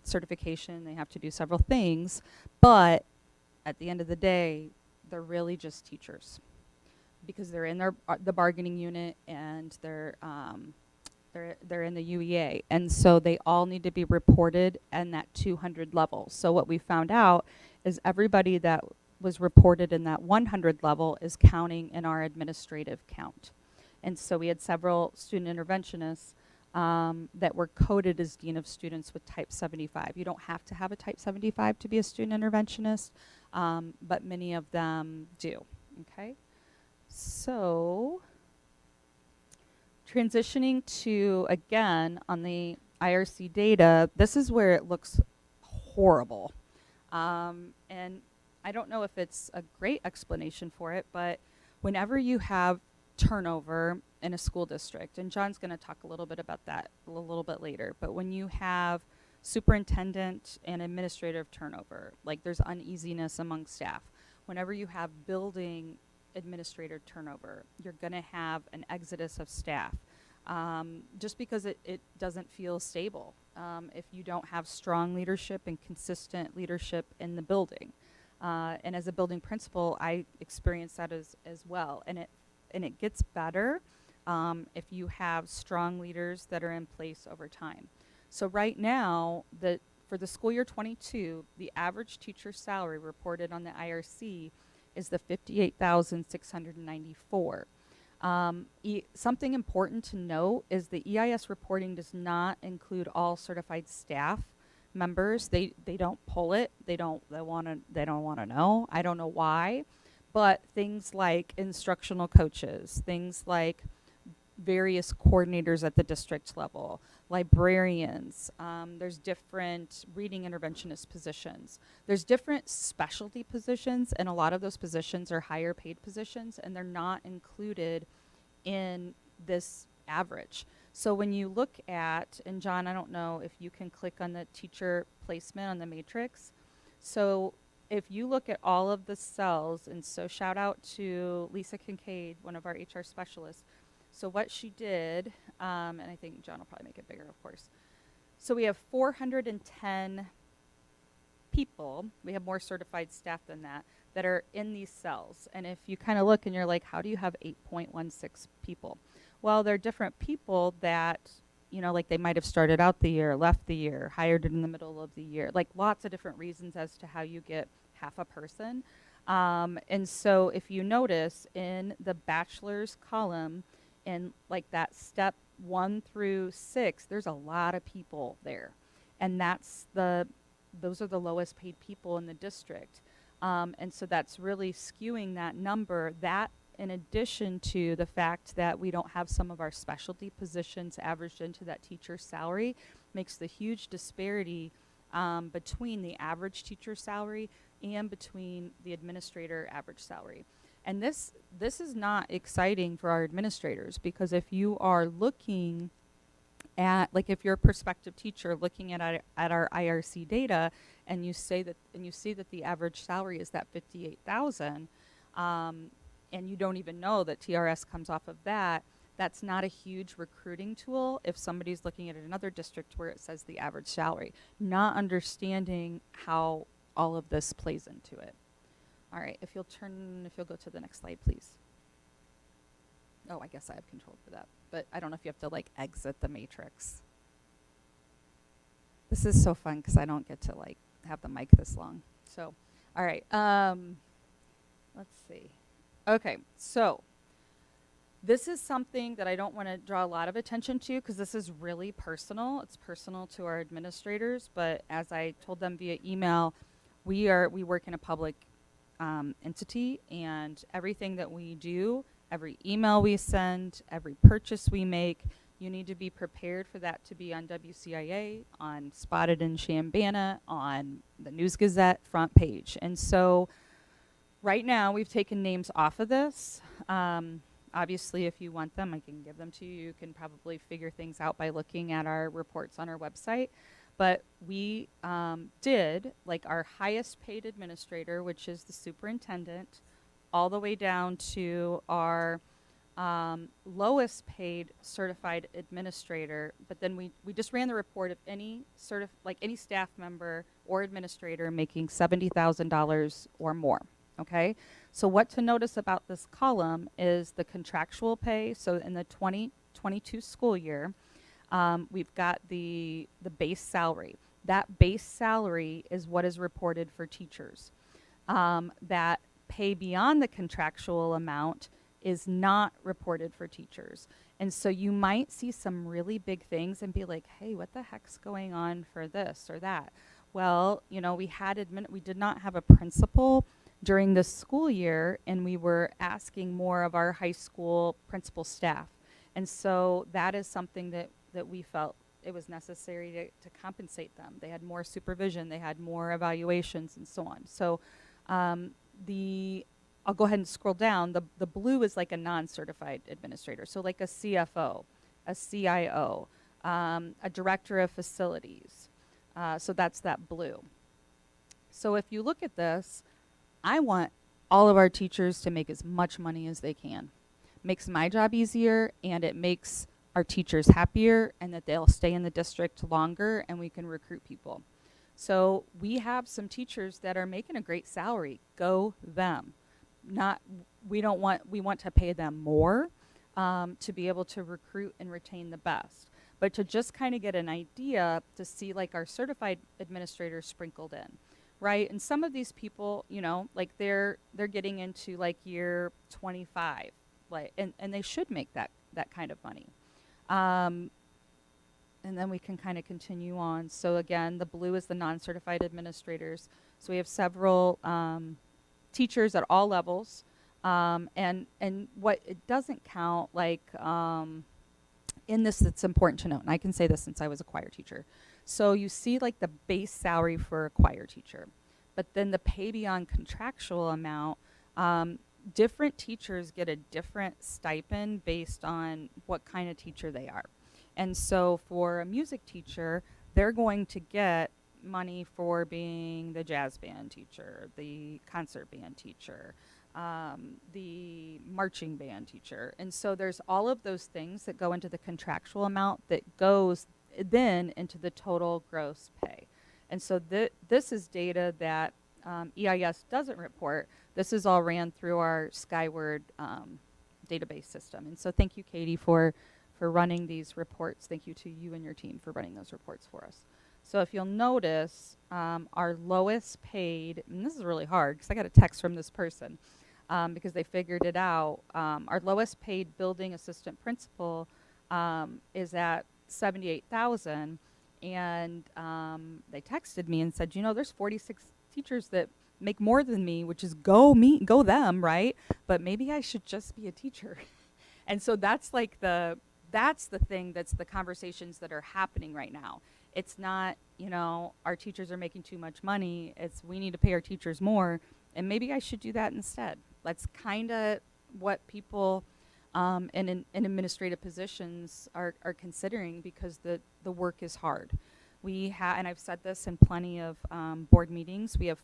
certification, they have to do several things. But at the end of the day, they're really just teachers because they're in the bargaining unit and they're in the UEA. And so they all need to be reported in that 200 level. So what we found out is everybody that was reported in that 100 level is counting in our administrative count. And so we had several student interventionists that were coded as dean of students with Type 75. You don't have to have a Type 75 to be a student interventionist, but many of them do, okay? So transitioning to, again, on the IRC data, this is where it looks horrible. And I don't know if it's a great explanation for it, but whenever you have turnover in a school district, and John's going to talk a little bit about that a little bit later, but when you have superintendent and administrative turnover, like there's uneasiness among staff. Whenever you have building administrator turnover, you're going to have an exodus of staff just because it doesn't feel stable if you don't have strong leadership and consistent leadership in the building. And as a building principal, I experienced that as well. And it gets better if you have strong leaders that are in place over time. So right now, for the school year 22, the average teacher salary reported on the IRC is the $58,694. Something important to note is the EIS reporting does not include all certified staff members. They don't pull it. They don't want to know. I don't know why, but things like instructional coaches, things like various coordinators at the district level, librarians, there's different reading interventionist positions. There's different specialty positions, and a lot of those positions are higher paid positions, and they're not included in this average. So when you look at, and John, I don't know if you can click on the teacher placement on the matrix. So if you look at all of the cells, and so shout out to Lisa Kincaid, one of our HR specialists. So what she did, and I think John will probably make it bigger, of course. So we have 410 people, we have more certified staff than that are in these cells. And if you kind of look and you're like, how do you have 8.16 people? Well, they're different people that, you know, like they might have started out the year, left the year, hired in the middle of the year, like lots of different reasons as to how you get half a person. And so if you notice in the bachelor's column, in like that step 1 through 6, there's a lot of people there. And those are the lowest paid people in the district. And so that's really skewing that number. That, in addition to the fact that we don't have some of our specialty positions averaged into that teacher's salary, makes the huge disparity between the average teacher salary and between the administrator average salary. And this is not exciting for our administrators, because if you are looking at, like if you're a prospective teacher looking at our IRC data, and you see that the average salary is that 58,000, and you don't even know that TRS comes off of that, that's not a huge recruiting tool if somebody's looking at another district where it says the average salary, not understanding how all of this plays into it. All right, if you'll go to the next slide, please. Oh, I guess I have control for that, but I don't know if you have to like exit the matrix. This is so fun because I don't get to like have the mic this long. So, all right, let's see. Okay, so this is something that I don't want to draw a lot of attention to because this is really personal. It's personal to our administrators, but as I told them via email, we work in a public entity, and everything that we do, every email we send, every purchase we make, you need to be prepared for that to be on WCIA, on Spotted in Chambana, on the News Gazette front page. And so right now we've taken names off of this. Obviously, if you want them, I can give them to you. You can probably figure things out by looking at our reports on our website. But we did, like our highest paid administrator, which is the superintendent, all the way down to our lowest paid certified administrator. But then we just ran the report of any any staff member or administrator making $70,000 or more. Okay, so what to notice about this column is the contractual pay. So in the 2022 school year, we've got the base salary. That base salary is what is reported for teachers. That pay beyond the contractual amount is not reported for teachers. And so you might see some really big things and be like, hey, what the heck's going on for this or that? Well, you know, we did not have a principal during this school year, and we were asking more of our high school principal staff. And so that is something that we felt it was necessary to compensate them. They had more supervision, they had more evaluations, and so on. So I'll go ahead and scroll down. The blue is like a non-certified administrator, so like a CFO, a CIO, a director of facilities. So that's that blue. So if you look at this, I want all of our teachers to make as much money as they can. Makes my job easier, and it makes our teachers happier, and that they'll stay in the district longer, and we can recruit people. So we have some teachers that are making a great salary. Go them. We want to pay them more to be able to recruit and retain the best. But to just kind of get an idea to see like our certified administrators sprinkled in, right? And some of these people, you know, like they're getting into like year 25, like, and they should make that kind of money. And then we can kind of continue on. So again, the blue is the non-certified administrators. So we have several teachers at all levels. And what it doesn't count, like in this that's important to note, and I can say this since I was a choir teacher. So you see like the base salary for a choir teacher, but then the pay beyond contractual amount, different teachers get a different stipend based on what kind of teacher they are. And so for a music teacher, they're going to get money for being the jazz band teacher, the concert band teacher, the marching band teacher. And so there's all of those things that go into the contractual amount that goes then into the total gross pay. And so this is data that EIS doesn't report. This is all ran through our Skyward database system. And so thank you, Katie, for running these reports. Thank you to you and your team for running those reports for us. So if you'll notice, our lowest paid, and this is really hard because I got a text from this person because they figured it out. Our lowest paid building assistant principal is at $78,000, and they texted me and said, you know, there's 46 teachers that make more than me, which is go them, right? But maybe I should just be a teacher. And so that's like that's the thing, that's the conversations that are happening right now. It's not, you know, our teachers are making too much money. It's we need to pay our teachers more, and maybe I should do that instead. That's kind of what people in administrative positions are considering, because the work is hard. We have, and I've said this in plenty of board meetings, we have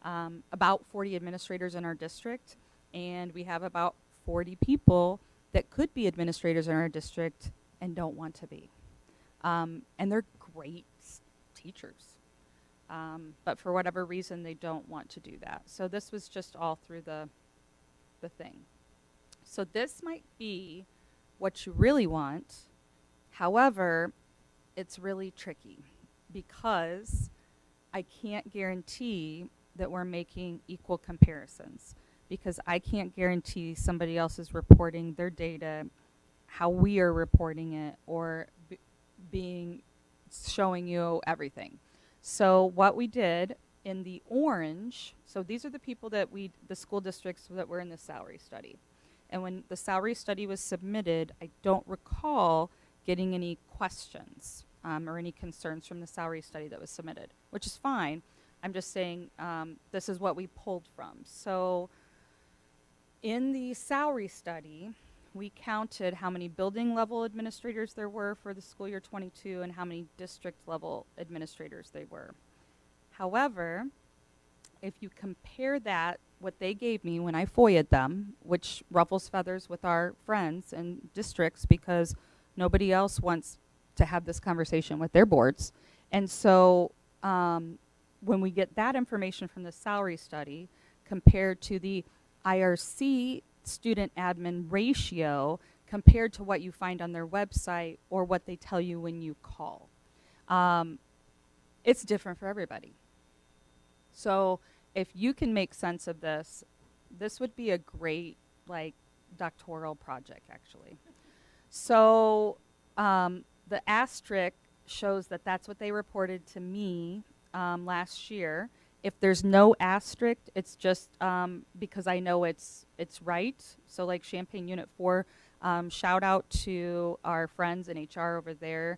about 40 administrators in our district, and we have about 40 people that could be administrators in our district and don't want to be. And they're great teachers. But for whatever reason, they don't want to do that. So this was just all through the thing. So this might be what you really want. However, it's really tricky because I can't guarantee that we're making equal comparisons, because I can't guarantee somebody else is reporting their data how we are reporting it, or showing you everything. So what we did in the orange, so these are the people that the school districts that were in the salary study. And when the salary study was submitted, I don't recall getting any questions or any concerns from the salary study that was submitted, which is fine. I'm just saying this is what we pulled from. So in the salary study, we counted how many building level administrators there were for the school year 22 and how many district level administrators they were. However, if you compare that, what they gave me when I FOIA'd them, which ruffles feathers with our friends and districts because nobody else wants to have this conversation with their boards. And so when we get that information from the salary study compared to the IRC student admin ratio compared to what you find on their website or what they tell you when you call, it's different for everybody. So if you can make sense of this, this would be a great doctoral project actually. So the asterisk shows that that's what they reported to me last year. If there's no asterisk, it's just because I know it's right. So like Champaign Unit 4, shout out to our friends in HR over there.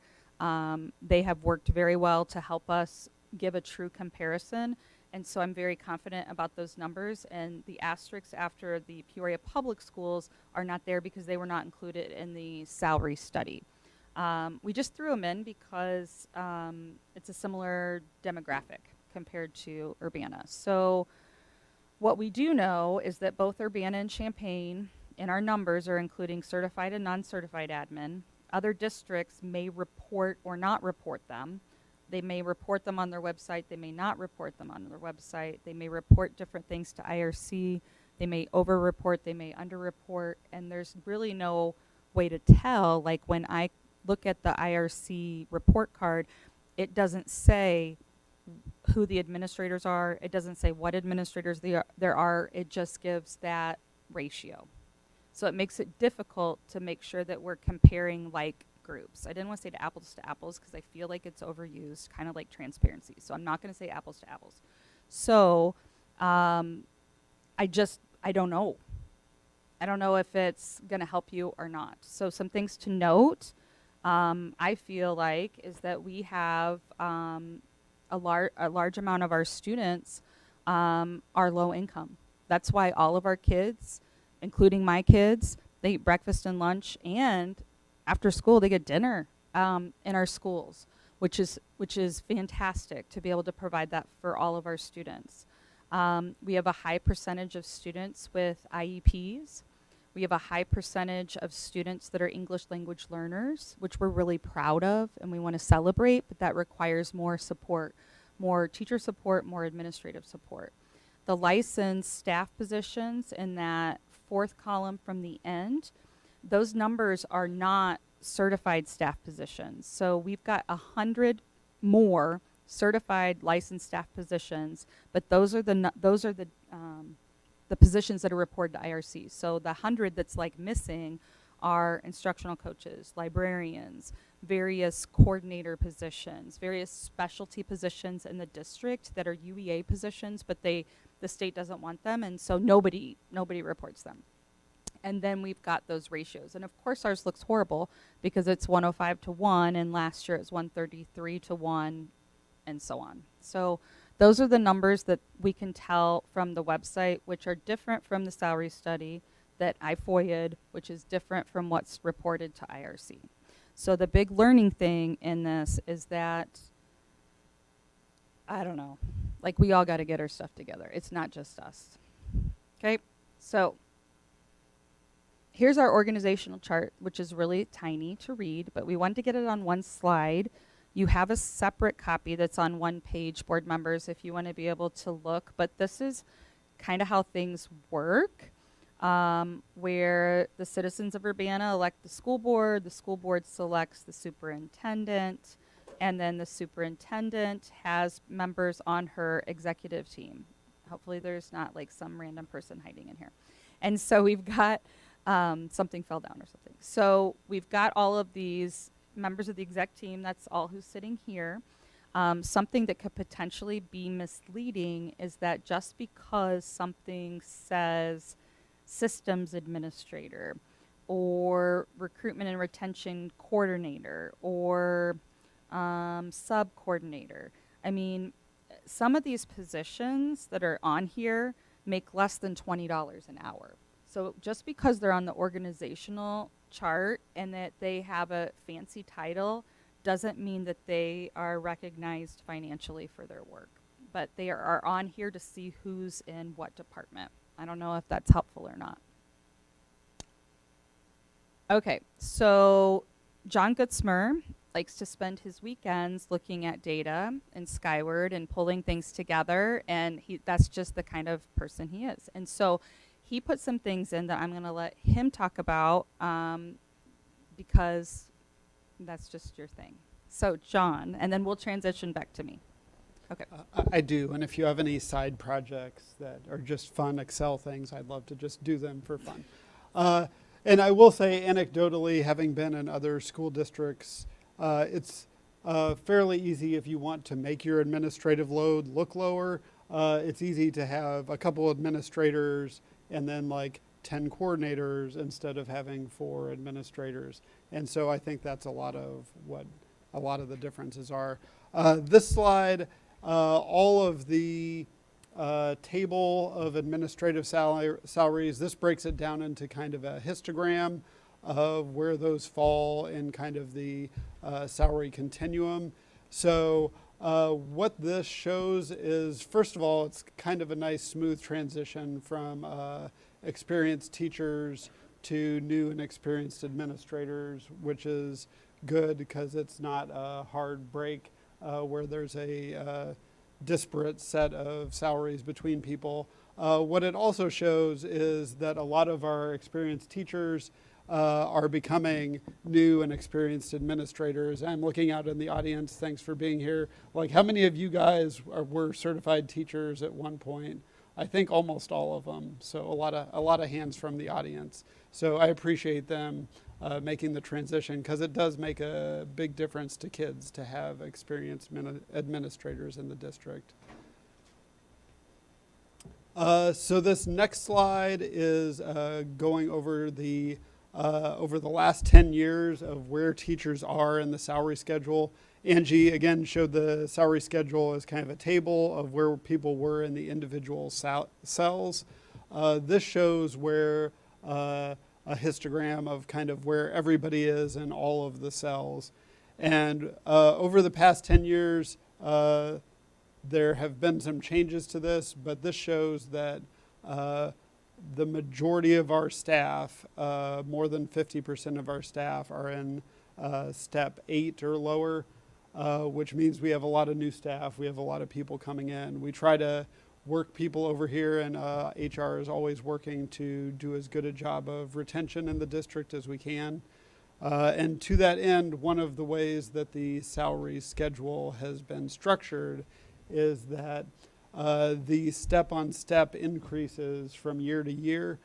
They have worked very well to help us give a true comparison. And so I'm very confident about those numbers. And the asterisks after the Peoria Public Schools are not there because they were not included in the salary study. We just threw them in because it's a similar demographic compared to Urbana. So what we do know is that both Urbana and Champaign in our numbers are including certified and non-certified admin. Other districts may report or not report them. They may report them on their website. They may not report them on their website. They may report different things to IRC. They may over-report. They may under-report. And there's really no way to tell. Like when I look at the IRC report card, it doesn't say who the administrators are. It doesn't say what administrators there are. It just gives that ratio. So it makes it difficult to make sure that we're comparing like groups. I didn't want to say to apples because I feel like it's overused, kind of like transparency. So I'm not going to say apples to apples. So I don't know. I don't know if it's going to help you or not. So some things to note, I feel like, is that we have a large amount of our students are low income. That's why all of our kids, including my kids, they eat breakfast and lunch, and after school they get dinner in our schools, which is fantastic to be able to provide that for all of our students. We have a high percentage of students with IEPs. We have a high percentage of students that are English language learners, which we're really proud of and we want to celebrate, but that requires more support, more teacher support, more administrative support. The licensed staff positions in that fourth column from the end, those numbers are not certified staff positions. So we've got 100 more certified licensed staff positions, but those are the positions that are reported to IRC. So the 100 that's like missing are instructional coaches, librarians, various coordinator positions, various specialty positions in the district that are UEA positions, but the state doesn't want them, and so nobody reports them. And then we've got those ratios. And of course ours looks horrible because it's 105 to 1, and last year it was 133 to 1, and so on. So those are the numbers that we can tell from the website, which are different from the salary study that I FOIA'd, which is different from what's reported to IRC. So the big learning thing in this is that, I don't know, like we all got to get our stuff together. It's not just us. Okay, so here's our organizational chart, which is really tiny to read, but we want to get it on one slide. You have a separate copy that's on one page, board members, if you want to be able to look. But this is kind of how things work, where the citizens of Urbana elect the school board selects the superintendent, and then the superintendent has members on her executive team. Hopefully there's not like some random person hiding in here. And so we've got, something fell down or something. So we've got all of these members of the exec team, that's all who's sitting here. Something that could potentially be misleading is that just because something says systems administrator or recruitment and retention coordinator or sub coordinator, I mean, some of these positions that are on here make less than $20 an hour. So just because they're on the organizational chart and that they have a fancy title doesn't mean that they are recognized financially for their work. But they are on here to see who's in what department. I don't know if that's helpful or not. Okay, so John Gutzmer likes to spend his weekends looking at data in Skyward and pulling things together, and that's just the kind of person he is. And so he put some things in that I'm going to let him talk about because that's just your thing. So John, and then we'll transition back to me. Okay. I do, and if you have any side projects that are just fun Excel things, I'd love to just do them for fun. And I will say anecdotally, having been in other school districts, it's fairly easy if you want to make your administrative load look lower. It's easy to have a couple administrators and then like 10 coordinators instead of having 4 administrators. And so I think that's a lot of what a lot of the differences are. This slide, all of the table of administrative salaries, this breaks it down into kind of a histogram of where those fall in kind of the salary continuum. So what this shows is, first of all, it's kind of a nice smooth transition from experienced teachers to new and experienced administrators, which is good because it's not a hard break where there's a disparate set of salaries between people. What it also shows is that a lot of our experienced teachers are becoming new and experienced administrators. I'm looking out in the audience, thanks for being here. Like, how many of you guys were certified teachers at one point? I think almost all of them, so a lot of hands from the audience. So I appreciate them making the transition, because it does make a big difference to kids to have experienced administrators in the district. So this next slide is going over the last 10 years of where teachers are in the salary schedule. Angie, again, showed the salary schedule as kind of a table of where people were in the individual cells. This shows where a histogram of kind of where everybody is in all of the cells. And over the past 10 years, there have been some changes to this, but this shows that the majority of our staff, more than 50% of our staff, are in step 8 or lower, which means we have a lot of new staff. We have a lot of people coming in. We try to work people over here, and HR is always working to do as good a job of retention in the district as we can. And to that end, one of the ways that the salary schedule has been structured is that the step-on-step increases from year to year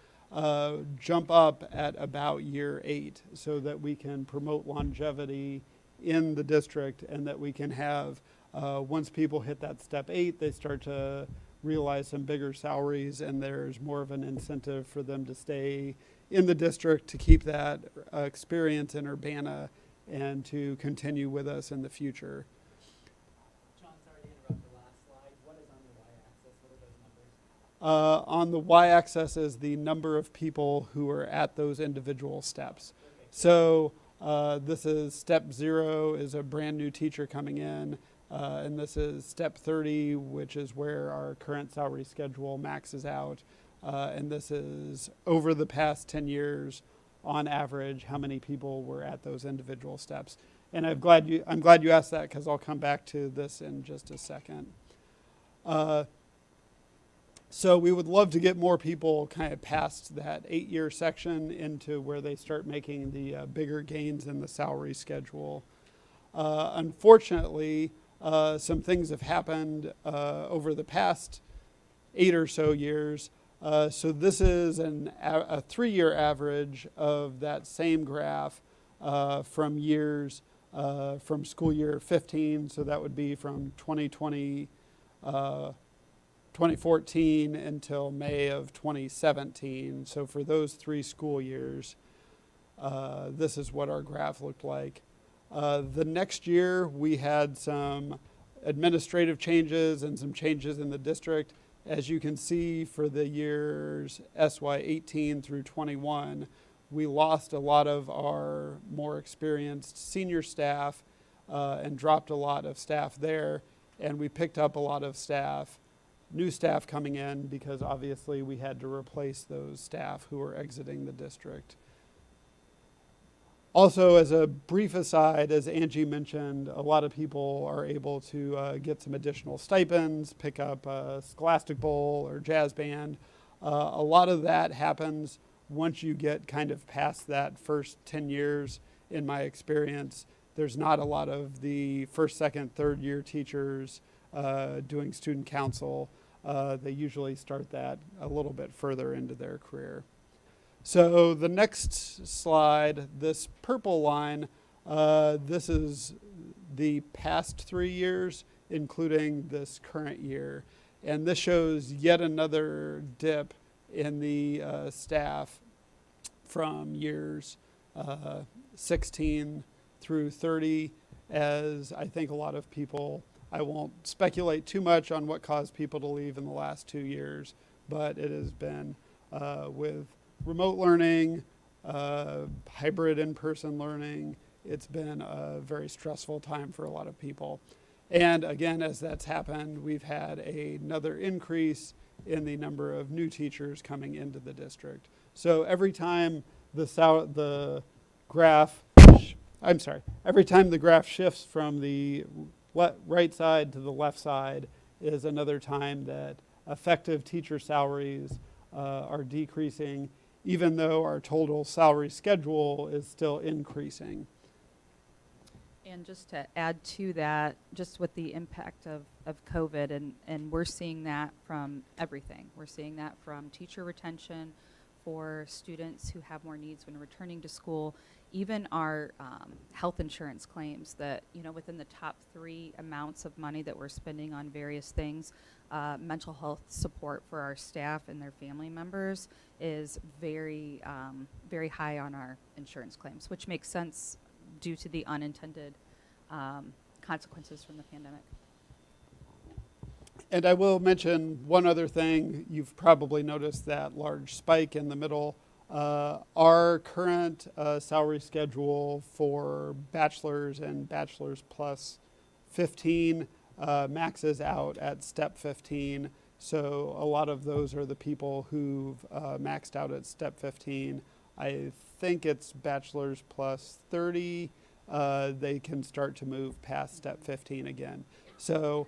jump up at about year 8 so that we can promote longevity in the district, and that we can have, once people hit that step 8, they start to realize some bigger salaries, and there's more of an incentive for them to stay in the district to keep that experience in Urbana and to continue with us in the future. John, sorry to interrupt the last slide. What is on the y-axis? What are those numbers? On the y-axis is the number of people who are at those individual steps. Okay. So this is step 0 is a brand new teacher coming in. And this is step 30, which is where our current salary schedule maxes out. And this is over the past 10 years, on average, how many people were at those individual steps. And I'm glad you asked that, because I'll come back to this in just a second. So we would love to get more people kind of past that 8-year section into where they start making the bigger gains in the salary schedule. Unfortunately, some things have happened over the past 8 or so years. So this is a 3-year average of that same graph from years, from school year 15. So that would be from 2014 until May of 2017. So for those 3 school years, this is what our graph looked like. The next year, we had some administrative changes and some changes in the district. As you can see, for the years SY 18 through 21, we lost a lot of our more experienced senior staff and dropped a lot of staff there. And we picked up a lot of staff, new staff coming in, because obviously we had to replace those staff who were exiting the district. Also, as a brief aside, as Angie mentioned, a lot of people are able to get some additional stipends, pick up a Scholastic Bowl or jazz band. A lot of that happens once you get kind of past that first 10 years, in my experience. There's not a lot of the first, second, third year teachers doing student council. They usually start that a little bit further into their career. So the next slide, this purple line, this is the past 3 years, including this current year. And this shows yet another dip in the staff from years 16 through 30, as I think a lot of people, I won't speculate too much on what caused people to leave in the last 2 years, but it has been with remote learning, hybrid in-person learning. It's been a very stressful time for a lot of people. And again, as that's happened, we've had another increase in the number of new teachers coming into the district. So every time the graph shifts from the right side to the left side is another time that effective teacher salaries are decreasing, even though our total salary schedule is still increasing. And just to add to that, just with the impact of COVID, and we're seeing that from everything. We're seeing that from teacher retention for students who have more needs when returning to school, even our health insurance claims that, within the top 3 amounts of money that we're spending on various things, mental health support for our staff and their family members is very, very high on our insurance claims, which makes sense due to the unintended consequences from the pandemic. And I will mention one other thing. You've probably noticed that large spike in the middle. Our current salary schedule for bachelors and bachelors plus 15 maxes out at step 15. So a lot of those are the people who've maxed out at step 15. I think it's bachelors plus 30. They can start to move past step 15 again. So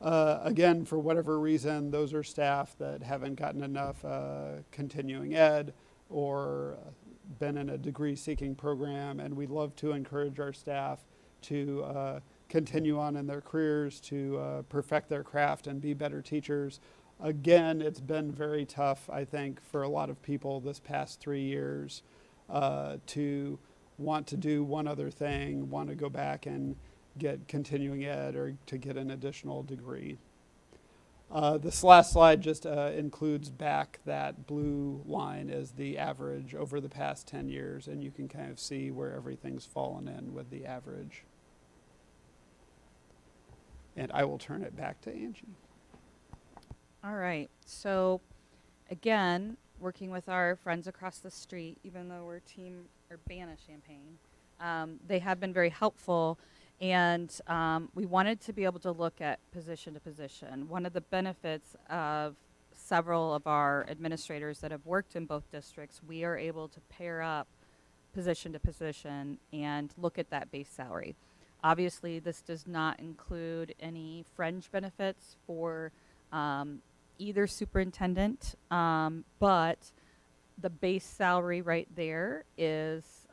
again, for whatever reason, those are staff that haven't gotten enough continuing ed or been in a degree-seeking program, and we'd love to encourage our staff to continue on in their careers, to perfect their craft and be better teachers. Again, it's been very tough, I think, for a lot of people this past 3 years to want to do one other thing, want to go back and get continuing ed or to get an additional degree. This last slide just includes back that blue line as the average over the past 10 years, and you can kind of see where everything's fallen in with the average. And I will turn it back to Angie. All right. So, again, working with our friends across the street, even though we're Team Urbana Champaign, they have been very helpful. And we wanted to be able to look at position to position. One of the benefits of several of our administrators that have worked in both districts, we are able to pair up position to position and look at that base salary. Obviously, this does not include any fringe benefits for either superintendent, but the base salary right there is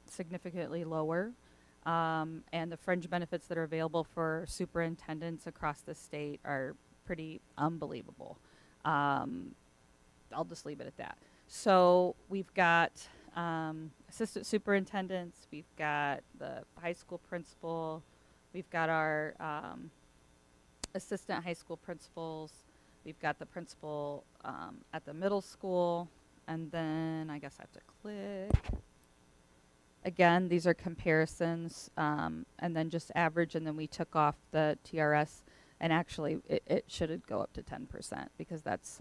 significantly lower. And the fringe benefits that are available for superintendents across the state are pretty unbelievable. I'll just leave it at that. So we've got assistant superintendents, we've got the high school principal, we've got our assistant high school principals, we've got the principal at the middle school, and then I guess I have to click. Again, these are comparisons, and then just average, and then we took off the TRS, and actually it should go up to 10% because that's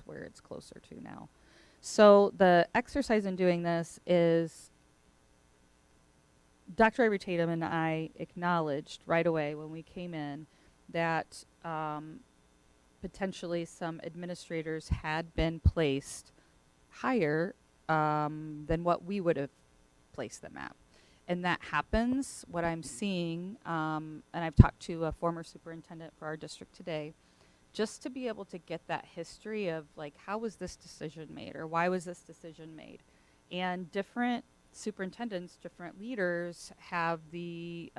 where it's closer to now. So the exercise in doing this is Dr. Avery Tatum and I acknowledged right away when we came in that potentially some administrators had been placed higher than what we would have placed them at. And that happens. What I'm seeing, and I've talked to a former superintendent for our district today, just to be able to get that history of like, how was this decision made or why was this decision made? And different superintendents, different leaders have the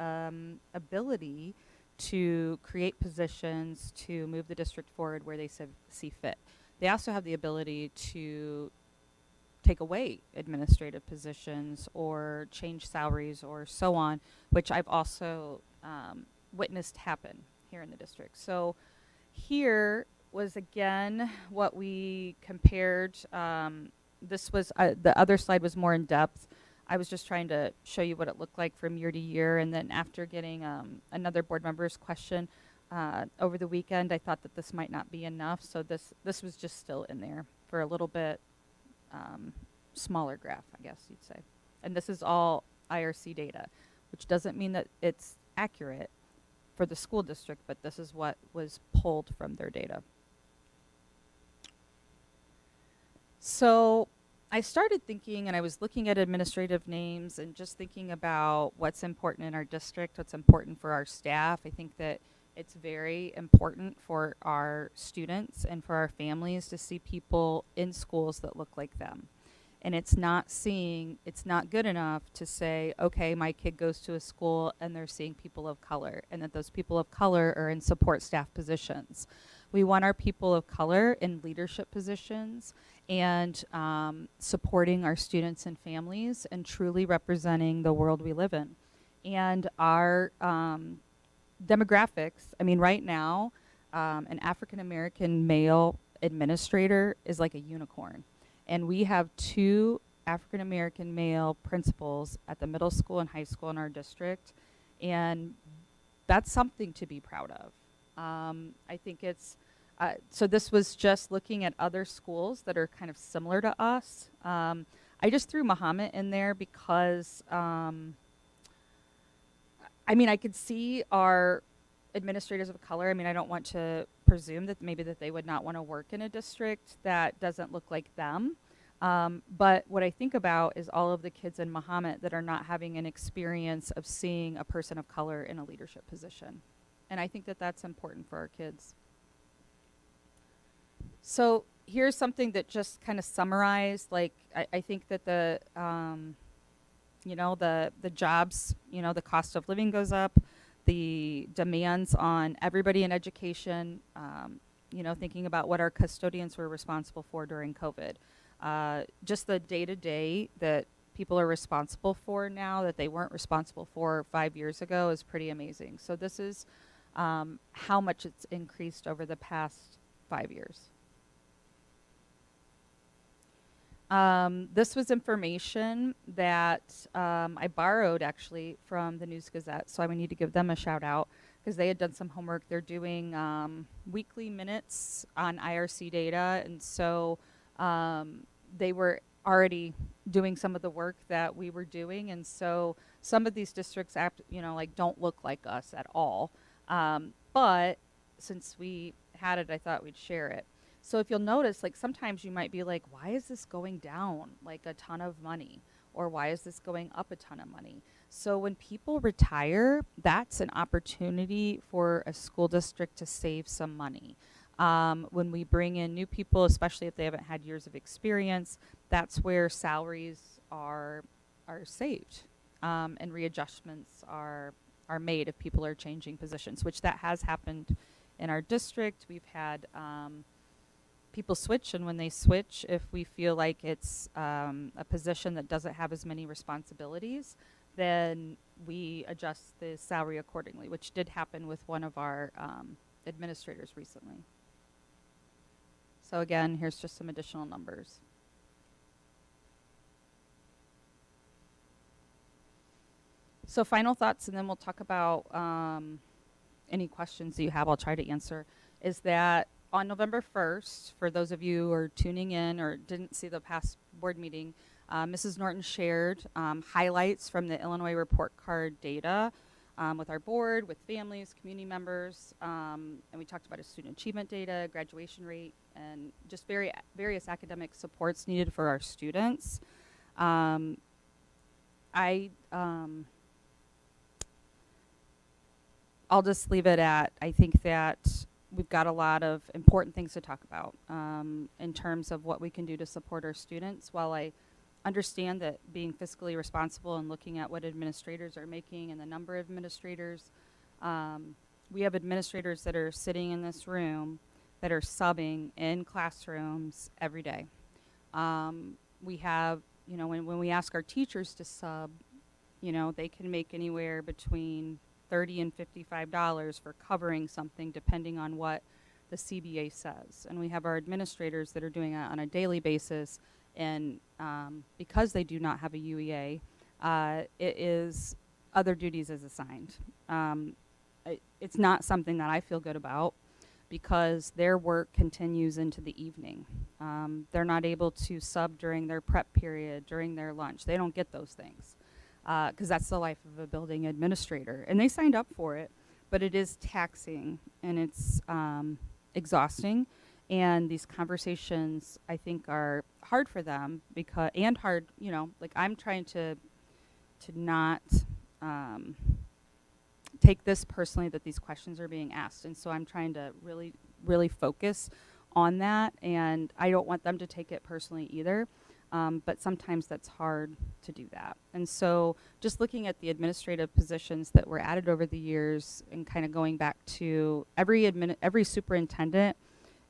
ability to create positions to move the district forward where they see fit. They also have the ability to take away administrative positions or change salaries or so on, which I've also witnessed happen here in the district. So here was again what we compared. This was the other slide was more in depth. I was just trying to show you what it looked like from year to year, and then after getting another board member's question over the weekend, I thought that this might not be enough, so this was just still in there for a little bit smaller graph, I guess you'd say. And this is all IRC data, which doesn't mean that it's accurate for the school district, but this is what was pulled from their data. So I started thinking, and I was looking at administrative names and just thinking about what's important in our district, what's important for our staff. I think that it's very important for our students and for our families to see people in schools that look like them. And it's not good enough to say, okay, my kid goes to a school and they're seeing people of color, and that those people of color are in support staff positions. We want our people of color in leadership positions and supporting our students and families and truly representing the world we live in. And our demographics, I mean, right now, an African American male administrator is like a unicorn. And we have 2 African American male principals at the middle school and high school in our district. And that's something to be proud of. I think it's, so this was just looking at other schools that are kind of similar to us. I just threw Muhammad in there because, I mean, I could see our administrators of color. I mean, I don't want to presume that maybe that they would not want to work in a district that doesn't look like them. But what I think about is all of the kids in Muhammad that are not having an experience of seeing a person of color in a leadership position. And I think that that's important for our kids. So here's something that just kind of summarized, like, I think that the, you know, the jobs, you know, the cost of living goes up, the demands on everybody in education, you know, thinking about what our custodians were responsible for during COVID. Just the day-to-day that people are responsible for now that they weren't responsible for 5 years ago is pretty amazing. So this is how much it's increased over the past 5 years. This was information that I borrowed actually from the News Gazette, so I would need to give them a shout out because they had done some homework. They're doing weekly minutes on IRC data, and so they were already doing some of the work that we were doing, and so some of these districts, you know, like don't look like us at all. But since we had it, I thought we'd share it. So if you'll notice, like sometimes you might be like, why is this going down like a ton of money? Or why is this going up a ton of money? So when people retire, that's an opportunity for a school district to save some money. When we bring in new people, especially if they haven't had years of experience, that's where salaries are saved, and readjustments are made if people are changing positions, which that has happened in our district. We've had people switch, and when they switch, if we feel like it's a position that doesn't have as many responsibilities, then we adjust the salary accordingly, which did happen with one of our administrators recently. So again, here's just some additional numbers. So final thoughts, and then we'll talk about any questions that you have. I'll try to answer. Is that on November 1st, for those of you who are tuning in or didn't see the past board meeting, Mrs. Norton shared highlights from the Illinois report card data with our board, with families, community members, and we talked about student achievement data, graduation rate, and just various academic supports needed for our students. I'll just leave it at, I think that we've got a lot of important things to talk about in terms of what we can do to support our students. While I understand that being fiscally responsible and looking at what administrators are making and the number of administrators, we have administrators that are sitting in this room that are subbing in classrooms every day. We have, you know, when we ask our teachers to sub, you know, they can make anywhere between $30 and $55 for covering something depending on what the CBA says. And we have our administrators that are doing it on a daily basis, and because they do not have a UEA, it is other duties as assigned. It's not something that I feel good about because their work continues into the evening. They're not able to sub during their prep period, during their lunch. They don't get those things. Because that's the life of a building administrator. And they signed up for it, but it is taxing and it's exhausting. And these conversations, I think, are hard for them and hard, you know, like I'm trying to not take this personally that these questions are being asked. And so I'm trying to really, really focus on that. And I don't want them to take it personally either. But sometimes that's hard to do that. And so just looking at the administrative positions that were added over the years and kind of going back to every superintendent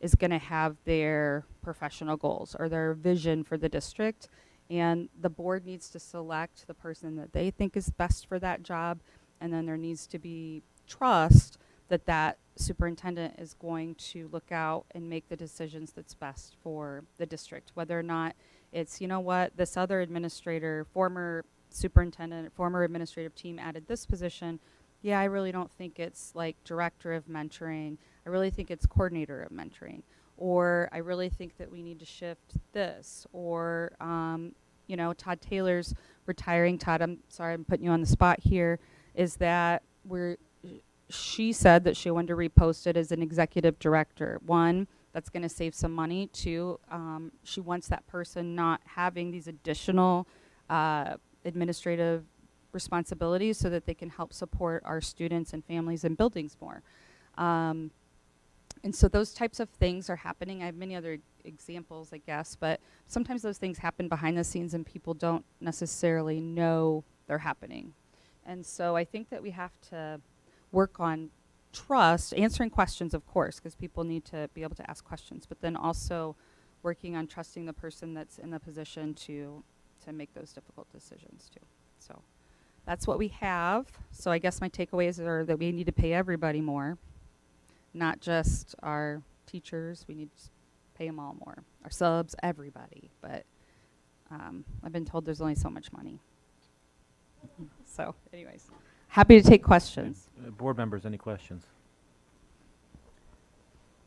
is going to have their professional goals or their vision for the district. And the board needs to select the person that they think is best for that job. And then there needs to be trust that that superintendent is going to look out and make the decisions that's best for the district, whether or not it's, you know what, this other administrator, former superintendent, former administrative team added this position. Yeah, I really don't think it's like director of mentoring. I really think it's coordinator of mentoring. Or I really think that we need to shift this. Or, you know, Todd Taylor's retiring. Todd, I'm sorry I'm putting you on the spot here. Is that she said that she wanted to repost it as an executive director. One, that's going to save some money. Two, she wants that person not having these additional administrative responsibilities so that they can help support our students and families and buildings more. And so those types of things are happening. I have many other examples, I guess, but sometimes those things happen behind the scenes and people don't necessarily know they're happening. And so I think that we have to work on trust, answering questions, of course, because people need to be able to ask questions, but then also working on trusting the person that's in the position to make those difficult decisions too. So that's what we have. So I guess my takeaways are that we need to pay everybody more, not just our teachers. We need to pay them all more. Our subs, everybody. But I've been told there's only so much money. So anyways, happy to take questions. Board members, any questions?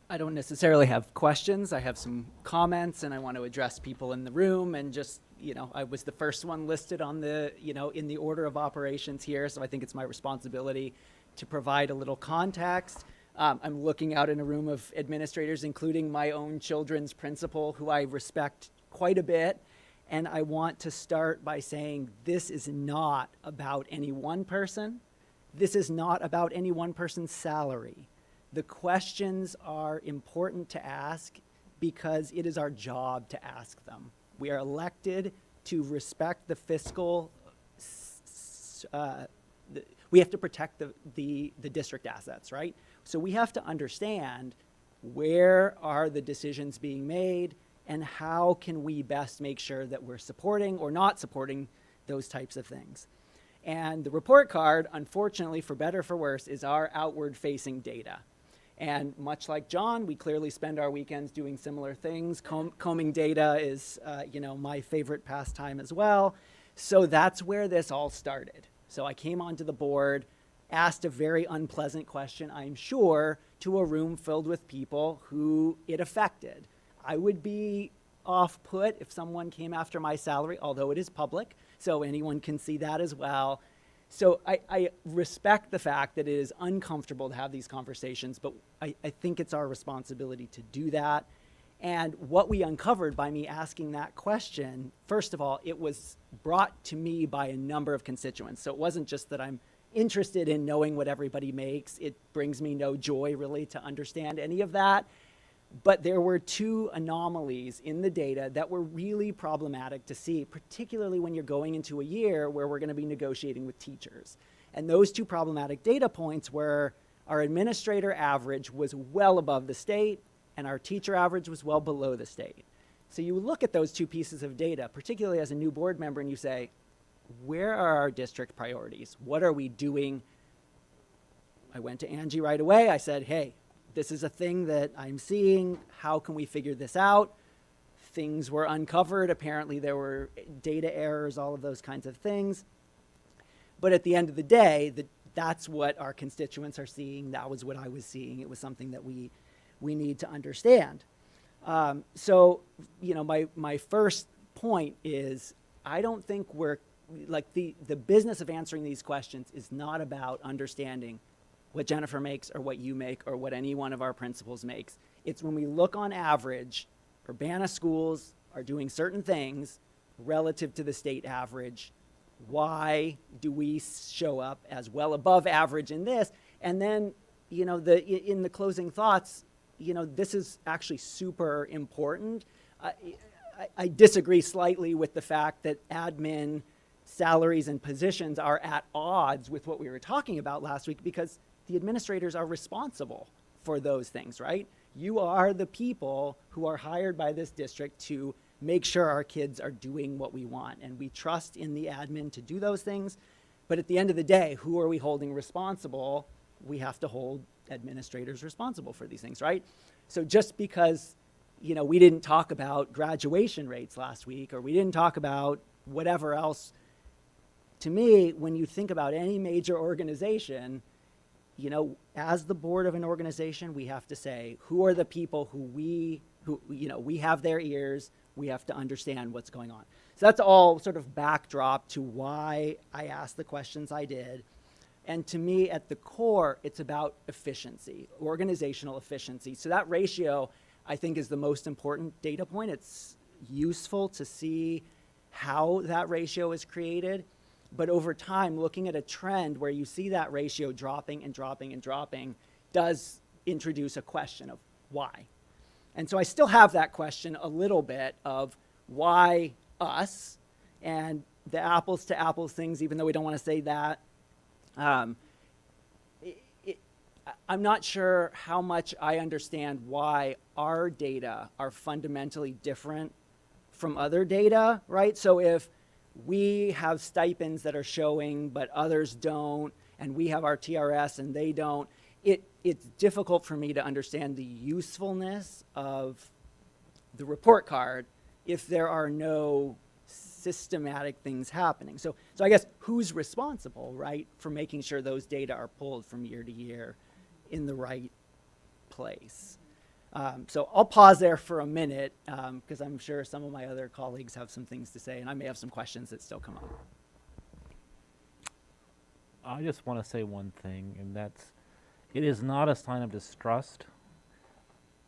I don't necessarily have questions. I have some comments, and I want to address people in the room. And just, you know, I was the first one listed on the, you know, in the order of operations here, so I think it's my responsibility to provide a little context. I'm looking out in a room of administrators, including my own children's principal, who I respect quite a bit. And I want to start by saying this is not about any one person. This is not about any one person's salary. The questions are important to ask because it is our job to ask them. We are elected to respect the fiscal, we have to protect the district assets, right? So we have to understand where are the decisions being made and how can we best make sure that we're supporting or not supporting those types of things. And the report card, unfortunately, for better or for worse, is our outward-facing data. And much like John, we clearly spend our weekends doing similar things. Combing data is, you know, my favorite pastime as well. So that's where this all started. So I came onto the board, asked a very unpleasant question, I'm sure, to a room filled with people who it affected. I would be off-put if someone came after my salary, although it is public, so anyone can see that as well. So I respect the fact that it is uncomfortable to have these conversations, but I think it's our responsibility to do that. And what we uncovered by me asking that question, first of all, it was brought to me by a number of constituents. So it wasn't just that I'm interested in knowing what everybody makes. It brings me no joy, really, to understand any of that. But there were two anomalies in the data that were really problematic to see, particularly when you're going into a year where we're going to be negotiating with teachers. And those two problematic data points were our administrator average was well above the state, and our teacher average was well below the state. So you look at those two pieces of data, particularly as a new board member, and you say, where are our district priorities? What are we doing? I went to Angie right away. I said, hey, this is a thing that I'm seeing. How can we figure this out? Things were uncovered. Apparently there were data errors, all of those kinds of things. But at the end of the day, that's what our constituents are seeing. That was what I was seeing. It was something that we need to understand. So, you know, my first point is I don't think we're, like the business of answering these questions is not about understanding what Jennifer makes or what you make or what any one of our principals makes. It's when we look on average, Urbana schools are doing certain things relative to the state average. Why do we show up as well above average in this? And then, you know, in the closing thoughts, you know, this is actually super important. I disagree slightly with the fact that admin salaries and positions are at odds with what we were talking about last week, because the administrators are responsible for those things, right? You are the people who are hired by this district to make sure our kids are doing what we want, and we trust in the admin to do those things. But at the end of the day, who are we holding responsible we have to hold administrators responsible for these things, right? So just because, we didn't talk about graduation rates last week, or we didn't talk about whatever else, to me, when you think about any major organization, as the board of an organization, we have to say, who are the people who we have their ears, we have to understand what's going on. So that's all sort of backdrop to why I asked the questions I did. And to me, at the core, it's about efficiency, organizational efficiency. So that ratio, I think, is the most important data point. It's useful to see how that ratio is created. But over time, looking at a trend where you see that ratio dropping and dropping and dropping does introduce a question of why. And so I still have that question a little bit of why us, and the apples to apples things, even though we don't want to say that. I'm not sure how much I understand why our data are fundamentally different from other data, right? So if we have stipends that are showing, but others don't, and we have our TRS and they don't, it's difficult for me to understand the usefulness of the report card if there are no systematic things happening. So I guess who's responsible, right, for making sure those data are pulled from year to year in the right place? So I'll pause there for a minute because I'm sure some of my other colleagues have some things to say, and I may have some questions that still come up. I just want to say one thing, and that's, it is not a sign of distrust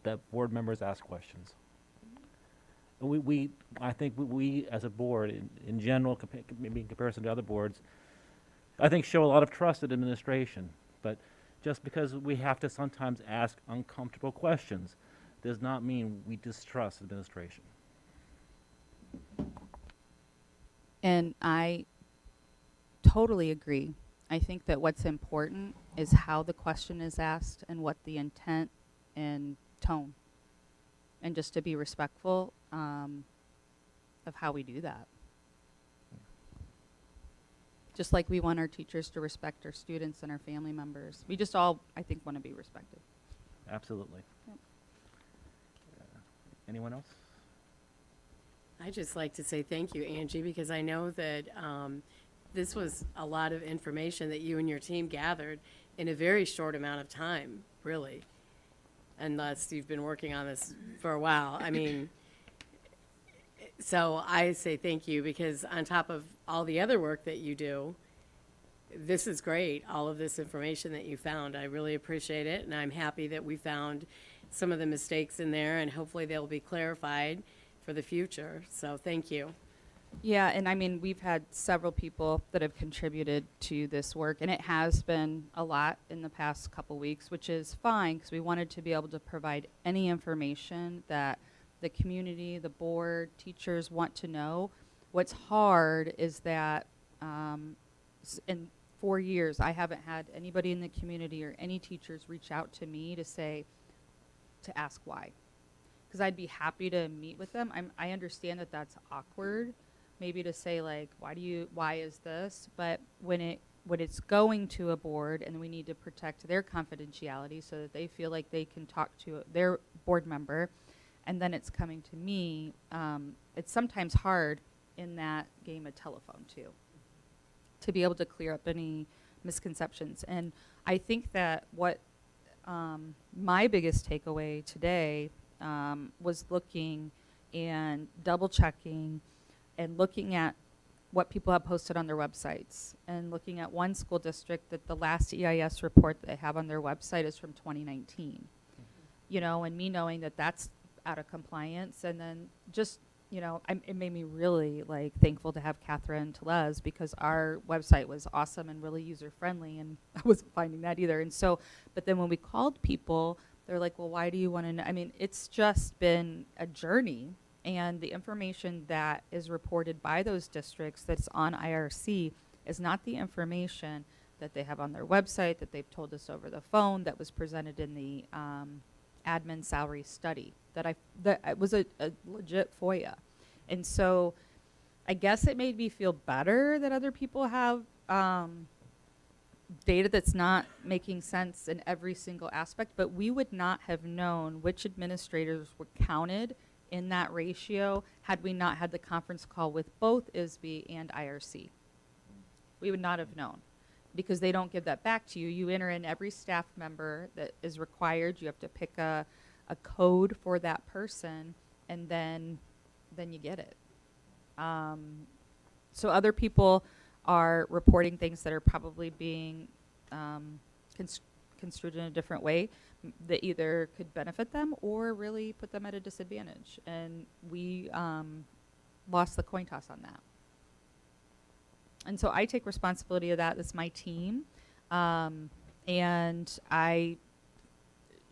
that board members ask questions. I think we as a board, in general, maybe in comparison to other boards, I think show a lot of trust in administration. But just because we have to sometimes ask uncomfortable questions does not mean we distrust administration. And I totally agree. I think that what's important is how the question is asked and what the intent and tone. And just to be respectful of how we do that. Just like we want our teachers to respect our students and our family members. We just all, I think, want to be respected. Absolutely. Yep. Anyone else? I'd just like to say thank you, Angie, because I know that this was a lot of information that you and your team gathered in a very short amount of time, really, unless you've been working on this for a while. I mean, so I say thank you because on top of all the other work that you do, this is great, all of this information that you found. I really appreciate it, and I'm happy that we found some of the mistakes in there, and hopefully they'll be clarified for the future. So thank you. Yeah, and I mean, we've had several people that have contributed to this work, and it has been a lot in the past couple weeks, which is fine because we wanted to be able to provide any information that the community, the board, teachers want to know. What's hard is that in 4 years, I haven't had anybody in the community or any teachers reach out to me to ask why. Because I'd be happy to meet with them. I understand that that's awkward, maybe to say like, why is this? But when it's going to a board and we need to protect their confidentiality so that they feel like they can talk to their board member, and then it's coming to me, it's sometimes hard in that game of telephone too, to be able to clear up any misconceptions. And I think that what my biggest takeaway today was looking and double checking and looking at what people have posted on their websites, and looking at one school district that the last EIS report that they have on their website is from 2019. You know, and me knowing that that's out of compliance, and then just, you know, it made me really like thankful to have Catherine Tellez, because our website was awesome and really user friendly, and I wasn't finding that either. And so, but then when we called people, they're like, well, why do you want to know? I mean, it's just been a journey, and the information that is reported by those districts that's on IRC is not the information that they have on their website, that they've told us over the phone, that was presented in the admin salary study that it was a legit FOIA. And so I guess it made me feel better that other people have data that's not making sense in every single aspect, but we would not have known which administrators were counted in that ratio had we not had the conference call with both ISB and IRC. We would not have known because they don't give that back to you. You enter in every staff member that is required. You have to pick a code for that person, and then you get it. So other people are reporting things that are probably being construed in a different way that either could benefit them or really put them at a disadvantage. And we lost the coin toss on that. And so I take responsibility of that. That's my team. And I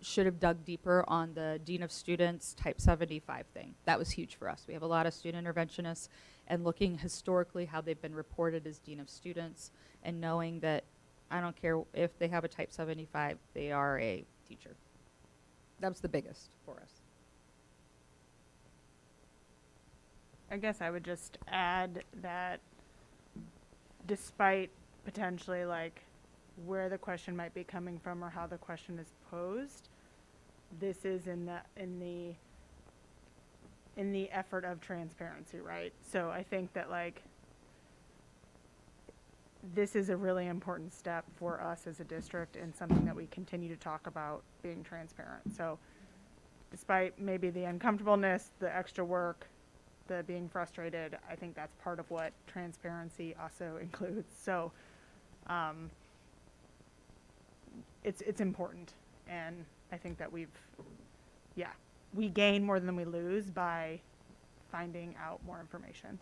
should have dug deeper on the Dean of Students Type 75 thing. That was huge for us. We have a lot of student interventionists, and looking historically how they've been reported as Dean of Students and knowing that I don't care if they have a Type 75, they are a teacher. That was the biggest for us. I guess I would just add that despite potentially like where the question might be coming from or how the question is posed, this is in the effort of transparency, right? So I think that like this is a really important step for us as a district and something that we continue to talk about, being transparent. So despite maybe the uncomfortableness, the extra work, the being frustrated, I think that's part of what transparency also includes. So it's important, and I think that we gain more than we lose by finding out more information.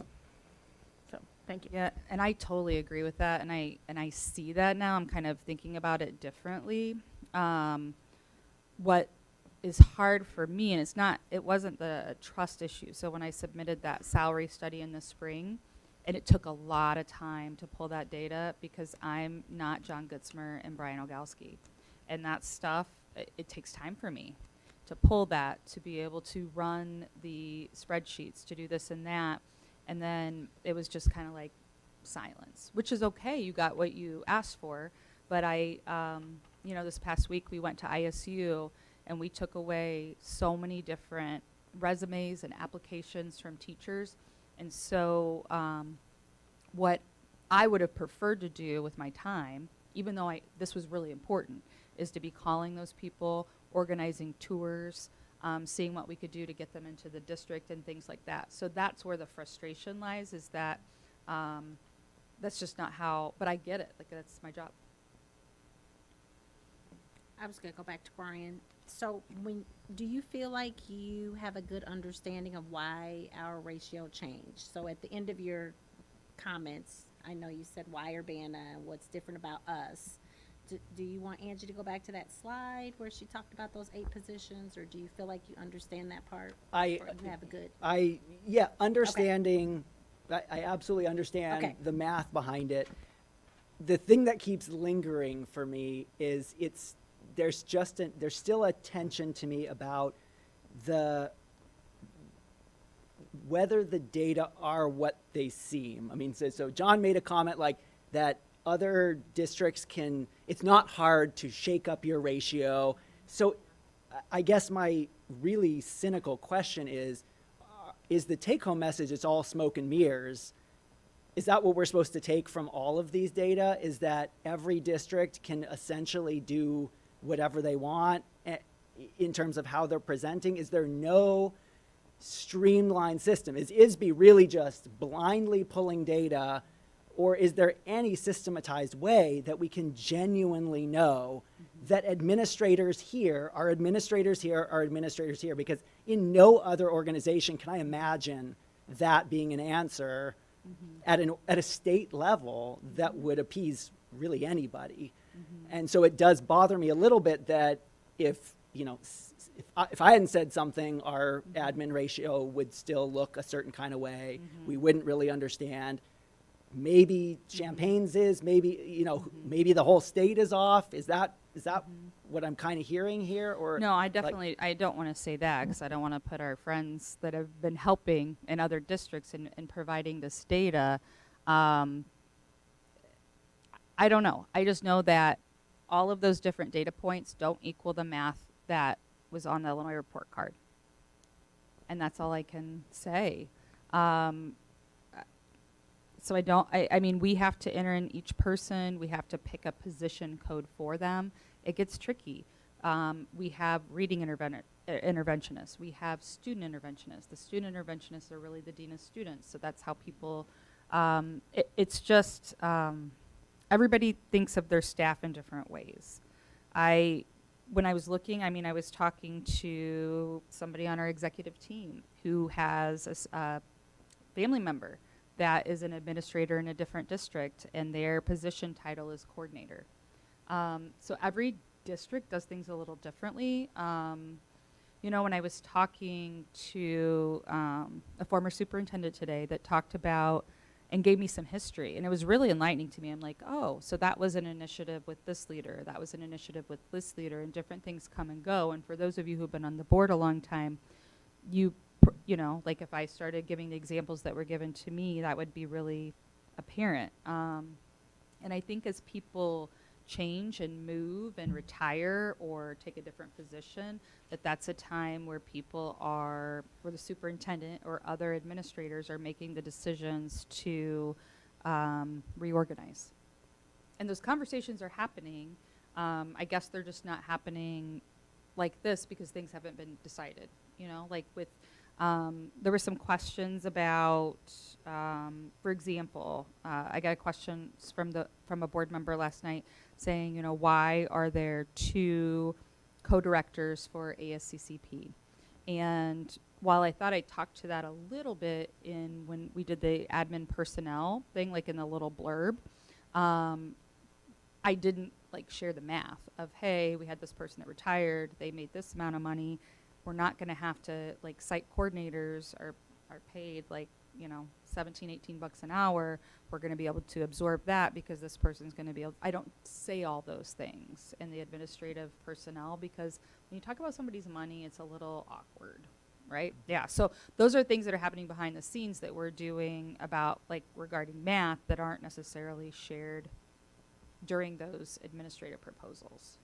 So thank you. Yeah, and I totally agree with that, and I see that now. I'm kind of thinking about it differently. What is hard for me, and it wasn't the trust issue. So when I submitted that salary study in the spring, and it took a lot of time to pull that data because I'm not John Gutzmer and Brian Ogalski. And that stuff, it takes time for me to pull that, to be able to run the spreadsheets, to do this and that. And then it was just kind of like silence, which is okay. You got what you asked for. But this past week we went to ISU and we took away so many different resumes and applications from teachers. And so what I would have preferred to do with my time, even though this was really important, is to be calling those people, organizing tours, seeing what we could do to get them into the district and things like that. So that's where the frustration lies, is that that's just not how, but I get it. Like, that's my job. I was going to go back to Brian. So do you feel like you have a good understanding of why our ratio changed? So at the end of your comments, I know you said why Urbana and what's different about us. Do you want Angie to go back to that slide where she talked about those 8 positions, or do you feel like you understand that part? Or you have a good. Understanding. Okay. I absolutely understand the math behind it. The thing that keeps lingering for me is there's still a tension to me about whether the data are what they seem. I mean, so John made a comment like that other districts it's not hard to shake up your ratio. So I guess my really cynical question is the take-home message, it's all smoke and mirrors? Is that what we're supposed to take from all of these data? Is that every district can essentially do whatever they want in terms of how they're presenting? Is there no streamlined system? Is ISB really just blindly pulling data, or is there any systematized way that we can genuinely know that administrators here are administrators here are administrators here? Because in no other organization can I imagine that being an answer at a state level that would appease really anybody. And so it does bother me a little bit that if I hadn't said something, our admin ratio would still look a certain kind of way. We wouldn't really understand. Maybe Champagne's is, maybe the whole state is off. Is that what I'm kind of hearing here? Or no, I definitely, I don't want to say that, because I don't want to put our friends that have been helping in other districts in providing this data. I don't know. I just know that all of those different data points don't equal the math that was on the Illinois report card. And that's all I can say. So I mean, we have to enter in each person. We have to pick a position code for them. It gets tricky. We have reading interventionists. We have student interventionists. The student interventionists are really the dean of students. So that's how people, it's just, everybody thinks of their staff in different ways. When I was looking, I mean, I was talking to somebody on our executive team who has a family member that is an administrator in a different district, and their position title is coordinator. So every district does things a little differently. You know, when I was talking to a former superintendent today that talked about and gave me some history, and it was really enlightening to me. I'm like, oh, so that was an initiative with this leader, that was an initiative with this leader, and different things come and go. And for those of you who've been on the board a long time, you know, like if I started giving the examples that were given to me, that would be really apparent. And I think as people change and move and retire or take a different position, that's a time where people are, where the superintendent or other administrators are making the decisions to reorganize. And those conversations are happening. I guess they're just not happening like this because things haven't been decided. You know, like with, there were some questions about, for example, I got a question from a board member last night saying, you know, why are there 2 co-directors for ASCCP? And while I thought I talked to that a little bit when we did the admin personnel thing, like in the little blurb, I didn't like share the math of, hey, we had this person that retired, they made this amount of money. We're not going to have to, like, site coordinators are paid like, you know, 17, 18 bucks an hour. We're going to be able to absorb that because this person's going to be able, I don't say all those things in the administrative personnel because when you talk about somebody's money, it's a little awkward, right? Yeah, so those are things that are happening behind the scenes that we're doing about, like, regarding math that aren't necessarily shared during those administrative proposals.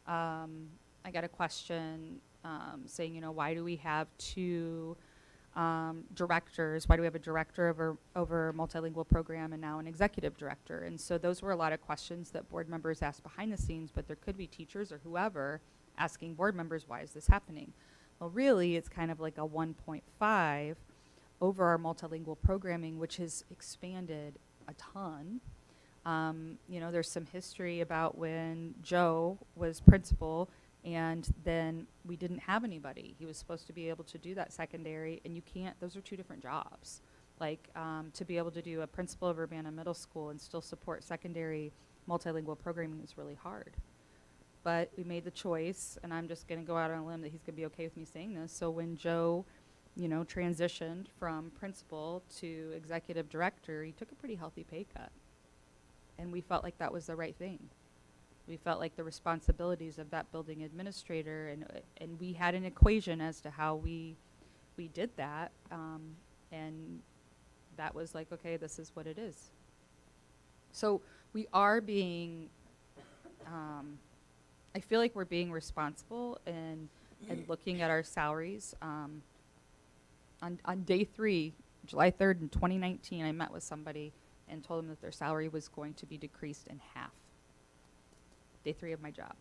I got a question saying, you know, why do we have 2 directors? Why do we have a director over multilingual program and now an executive director? And so those were a lot of questions that board members asked behind the scenes, but there could be teachers or whoever asking board members, why is this happening? Well, really, it's kind of like a 1.5 over our multilingual programming, which has expanded a ton. You know, there's some history about when Joe was principal and then we didn't have anybody. He was supposed to be able to do that secondary, and you can't, those are 2 different jobs. Like, to be able to do a principal of Urbana Middle School and still support secondary multilingual programming is really hard. But we made the choice, and I'm just gonna go out on a limb that he's gonna be okay with me saying this. So when Joe, you know, transitioned from principal to executive director, he took a pretty healthy pay cut. And we felt like that was the right thing. We felt like the responsibilities of that building administrator, and we had an equation as to how we did that, and that was like, okay, this is what it is. So we are being, I feel like we're being responsible and looking at our salaries. On day 3, July 3rd in 2019, I met with somebody and told them that their salary was going to be decreased in half. Day 3 of my job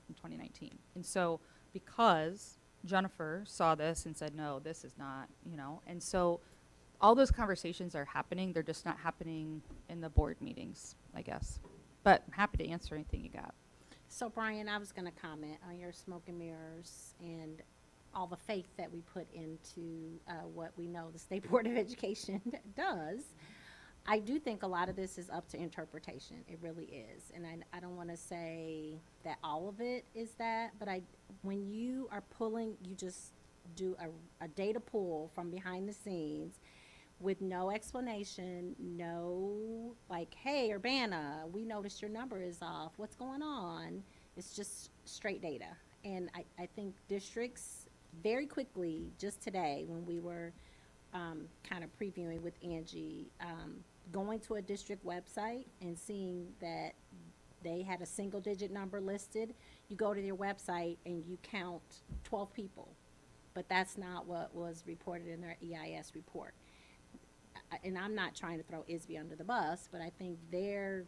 in 2019. And so because Jennifer saw this and said, no, this is not, you know, and so all those conversations are happening. They're just not happening in the board meetings, I guess. But I'm happy to answer anything you got. So Brian, I was going to comment on your smoke and mirrors and all the faith that we put into what we know the State Board of Education does. I do think a lot of this is up to interpretation. It really is. And I don't want to say that all of it is that, but when you are pulling, you just do a data pull from behind the scenes with no explanation, no like, hey, Urbana, we noticed your number is off. What's going on? It's just straight data. And I think districts very quickly, just today when we were kind of previewing with Angie, going to a district website and seeing that they had a single digit number listed, you go to their website and you count 12 people. But that's not what was reported in their EIS report. And I'm not trying to throw ISB under the bus, but I think they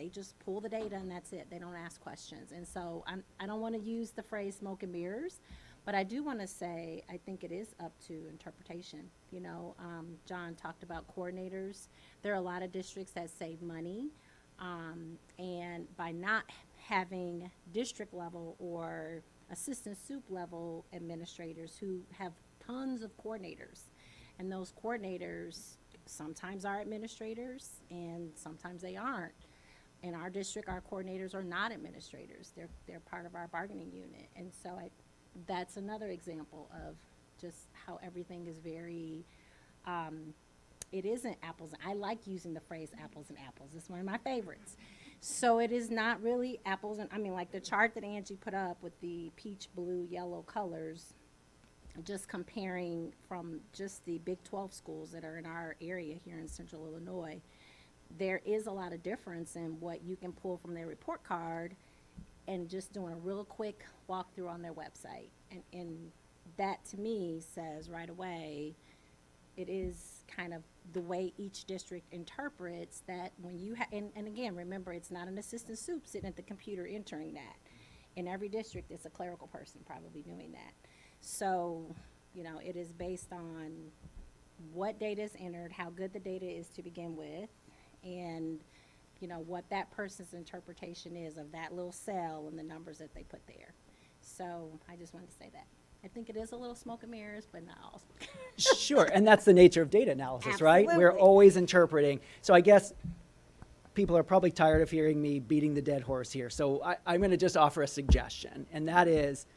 just pull the data and that's it. They don't ask questions. And so I don't want to use the phrase smoke and mirrors, but I do want to say I think it is up to interpretation. You know, John talked about coordinators. There are a lot of districts that save money, and by not having district level or assistant soup level administrators who have tons of coordinators, and those coordinators sometimes are administrators and sometimes they aren't. In our district, our coordinators are not administrators. They're part of our bargaining unit. And so that's another example of just how everything is very, it isn't apples. I like using the phrase apples and apples. It's one of my favorites. So it is not really apples and, I mean, like the chart that Angie put up with the peach, blue, yellow colors, just comparing from just the Big 12 schools that are in our area here in Central Illinois, there is a lot of difference in what you can pull from their report card and just doing a real quick walkthrough on their website. And that to me says right away, it is kind of the way each district interprets that when you and again, remember, it's not an assistant soup sitting at the computer entering that. In every district, it's a clerical person probably doing that. So, you know, it is based on what data is entered, how good the data is to begin with, and, you know, what that person's interpretation is of that little cell and the numbers that they put there. So I just wanted to say that. I think it is a little smoke and mirrors, but not all. Sure, and that's the nature of data analysis, right? We're always interpreting. So I guess people are probably tired of hearing me beating the dead horse here. So I'm going to just offer a suggestion, and that is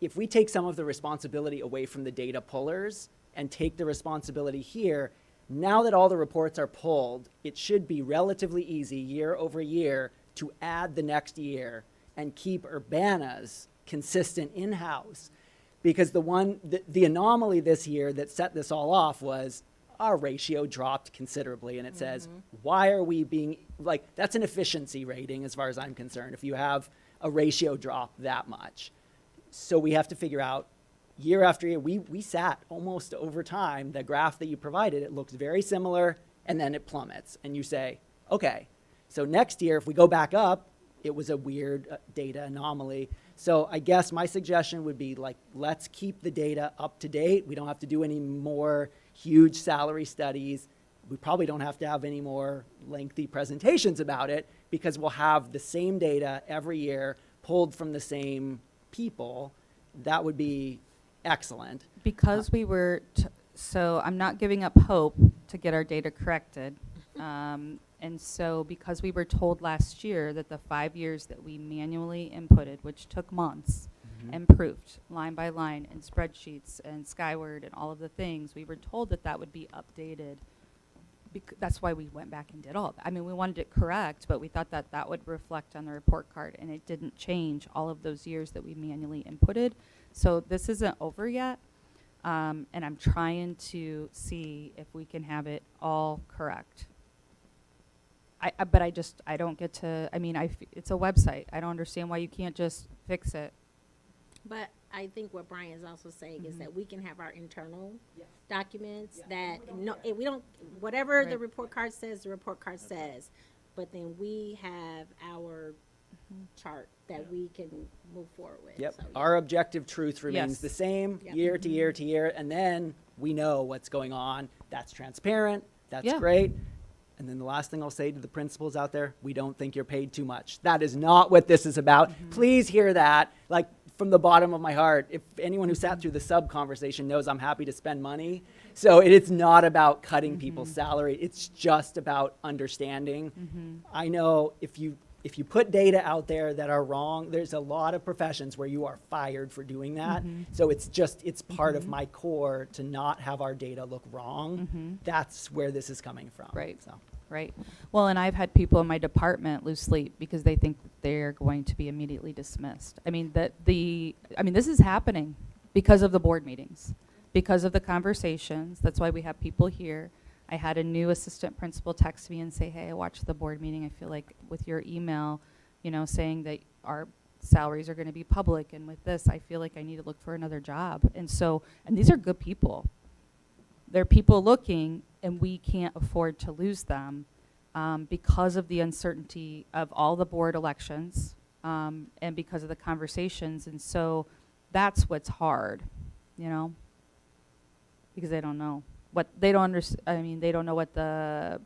if we take some of the responsibility away from the data pullers and take the responsibility here, now that all the reports are pulled, it should be relatively easy year over year to add the next year and keep Urbana's consistent in-house. Because the anomaly this year that set this all off was our ratio dropped considerably, and it says, why are we being, like, that's an efficiency rating as far as I'm concerned, if you have a ratio drop that much. So we have to figure out, year after year, we sat almost over time, the graph that you provided, it looks very similar, and then it plummets. And you say, okay, so next year, if we go back up, it was a weird data anomaly. So I guess my suggestion would be, like, let's keep the data up to date. We don't have to do any more huge salary studies. We probably don't have to have any more lengthy presentations about it because we'll have the same data every year pulled from the same people. That would be excellent. Because we were, so I'm not giving up hope to get our data corrected. And so because we were told last year that the 5 years that we manually inputted, which took months, and proofed line by line in spreadsheets and Skyward and all of the things, we were told that that would be updated. That's why we went back and did all of that. I mean, we wanted it correct, but we thought that that would reflect on the report card, and it didn't change all of those years that we manually inputted. So this isn't over yet, and I'm trying to see if we can have it all correct. But I don't get to, I mean, it's a website. I don't understand why you can't just fix it. But I think what Brian's also saying is that we can have our internal documents that we don't, whatever the report card says, the report card says. But then we have our chart that we can move forward with. Yep. So, Our objective truth remains the same year to year to year, and then we know what's going on. That's transparent. That's great. And then the last thing I'll say to the principals out there, we don't think you're paid too much. That is not what this is about. Please hear that, like, from the bottom of my heart. If anyone who sat through the sub conversation knows I'm happy to spend money. So it's not about cutting people's salary. It's just about understanding. I know if you put data out there that are wrong, there's a lot of professions where you are fired for doing that. So it's part of my core to not have our data look wrong. That's where this is coming from. Right. So. Right. Well, and I've had people in my department lose sleep because they think they're going to be immediately dismissed. I mean, this is happening because of the board meetings, because of the conversations. That's why we have people here. I had a new assistant principal text me and say, hey, I watched the board meeting. I feel like with your email, you know, saying that our salaries are going to be public, and with this, I feel like I need to look for another job. And so, and these are good people. They're people looking, and we can't afford to lose them because of the uncertainty of all the board elections and because of the conversations. And so that's what's hard, you know, because they don't know what they don't understand. I mean, they don't know what the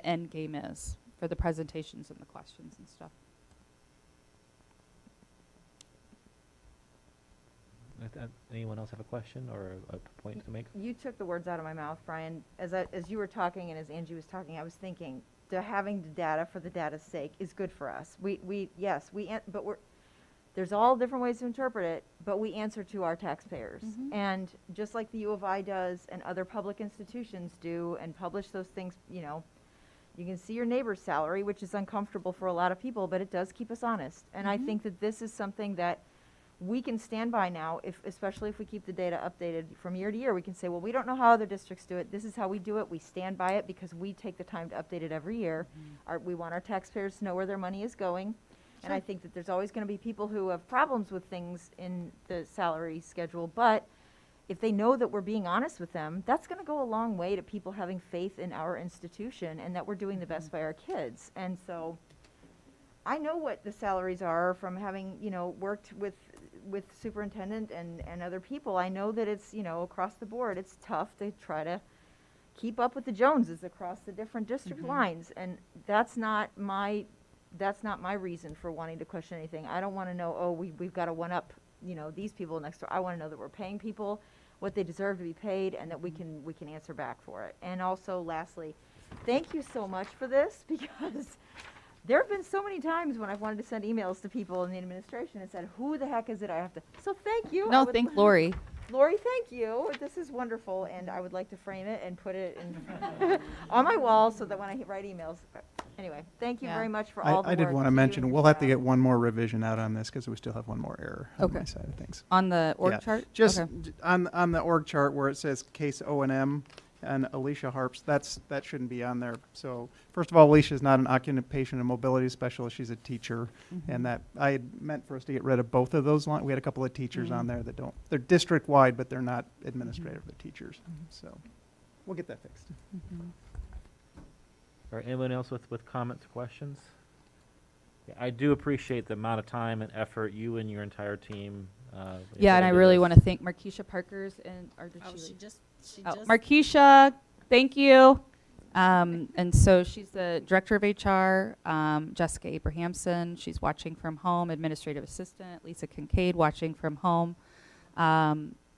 end game is for the presentations and the questions and stuff. Anyone else have a question or a point to make? You took the words out of my mouth, Brian. As you were talking and as Angie was talking, I was thinking, having the data for the data's sake is good for us. There's all different ways to interpret it, but we answer to our taxpayers. And just like the U of I does and other public institutions do and publish those things, you know, you can see your neighbor's salary, which is uncomfortable for a lot of people, but it does keep us honest. And I think that this is something that we can stand by now, especially if we keep the data updated from year to year. We can say, well, we don't know how other districts do it. This is how we do it. We stand by it because we take the time to update it every year. We want our taxpayers to know where their money is going. And I think that there's always going to be people who have problems with things in the salary schedule, but if they know that we're being honest with them, that's going to go a long way to people having faith in our institution and that we're doing the best by our kids. And so I know what the salaries are from having, you know, worked with superintendent and other people. I know that it's, you know, across the board, it's tough to try to keep up with the Joneses across the different district lines. And that's not my reason for wanting to question anything. I don't want to know, oh, we've got to one up, you know, these people next door. I want to know that we're paying people what they deserve to be paid and that we can answer back for it. And also, lastly, thank you so much for this, because there have been so many times when I've wanted to send emails to people in the administration and said, who the heck is it I have to? So thank you. No, thank Lori. Lori, thank you. This is wonderful, and I would like to frame it and put it in on my wall so that when I write emails. Anyway, thank you very much for all the I did work want to that you mention, and we'll your have to staff. get one more revision out on this because we still have one more error on Okay. my side of things. On the org Yeah. chart? Just Okay. on the org chart where it says case O&M and Alicia Harps, that shouldn't be on there. So first of all, Alicia is not an occupation and mobility specialist. She's a teacher. And that I had meant for us to get rid of both of those lines. We had a couple of teachers on there that don't, they're district-wide, but they're not administrative, they're teachers. So we'll get that fixed. All right, anyone else with comments or questions? Yeah, I do appreciate the amount of time and effort you and your entire team. Yeah, and I really want to thank Markeisha Parkers and Markeisha, thank you. And so she's the director of HR. Jessica Abrahamson, she's watching from home. Administrative assistant Lisa Kincaid, watching from home.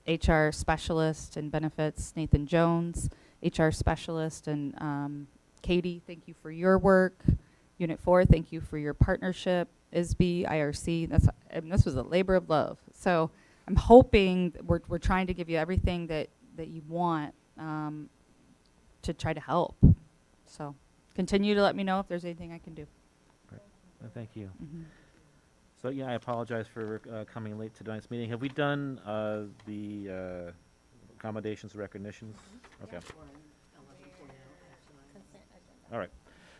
HR specialist and benefits Nathan Jones, HR specialist, and Katie, thank you for your work. Unit 4, thank you for your partnership. ISB, IRC, this was a labor of love. So I'm hoping that we're trying to give you everything that you want to try to help. So continue to let me know if there's anything I can do. Right. Thank you. So yeah, I apologize for coming late to tonight's meeting. Have we done the accommodations recognitions? Okay. All right.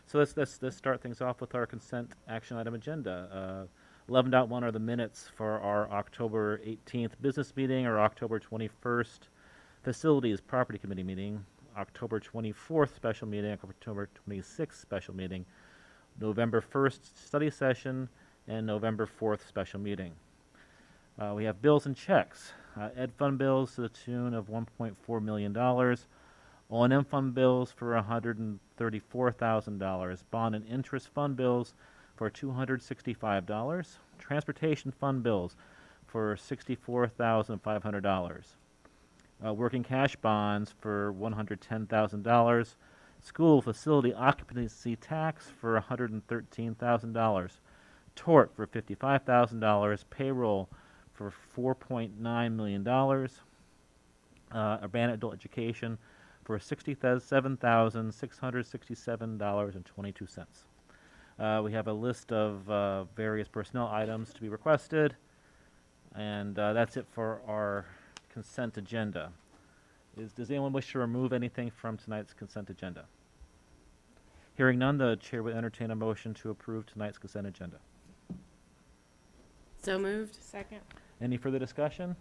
So let's start things off with our consent action item agenda. 11.1 are the minutes for our October 18th business meeting, or October 21st facilities property committee meeting, October 24th special meeting, October 26th special meeting, November 1st study session, and November 4th special meeting. We have bills and checks. Ed fund bills to the tune of $1.4 million. O&M fund bills for $134,000. Bond and interest fund bills for $265. Transportation fund bills for $64,500. Working cash bonds for $110,000. School facility occupancy tax for $113,000. Tort for $55,000. Payroll for $4.9 million. Urbana adult education for $67,667.22. We have a list of various personnel items to be requested, and that's it for our consent agenda. Does anyone wish to remove anything from tonight's consent agenda? Hearing none, the chair would entertain a motion to approve tonight's consent agenda. So moved. Second. Any further discussion?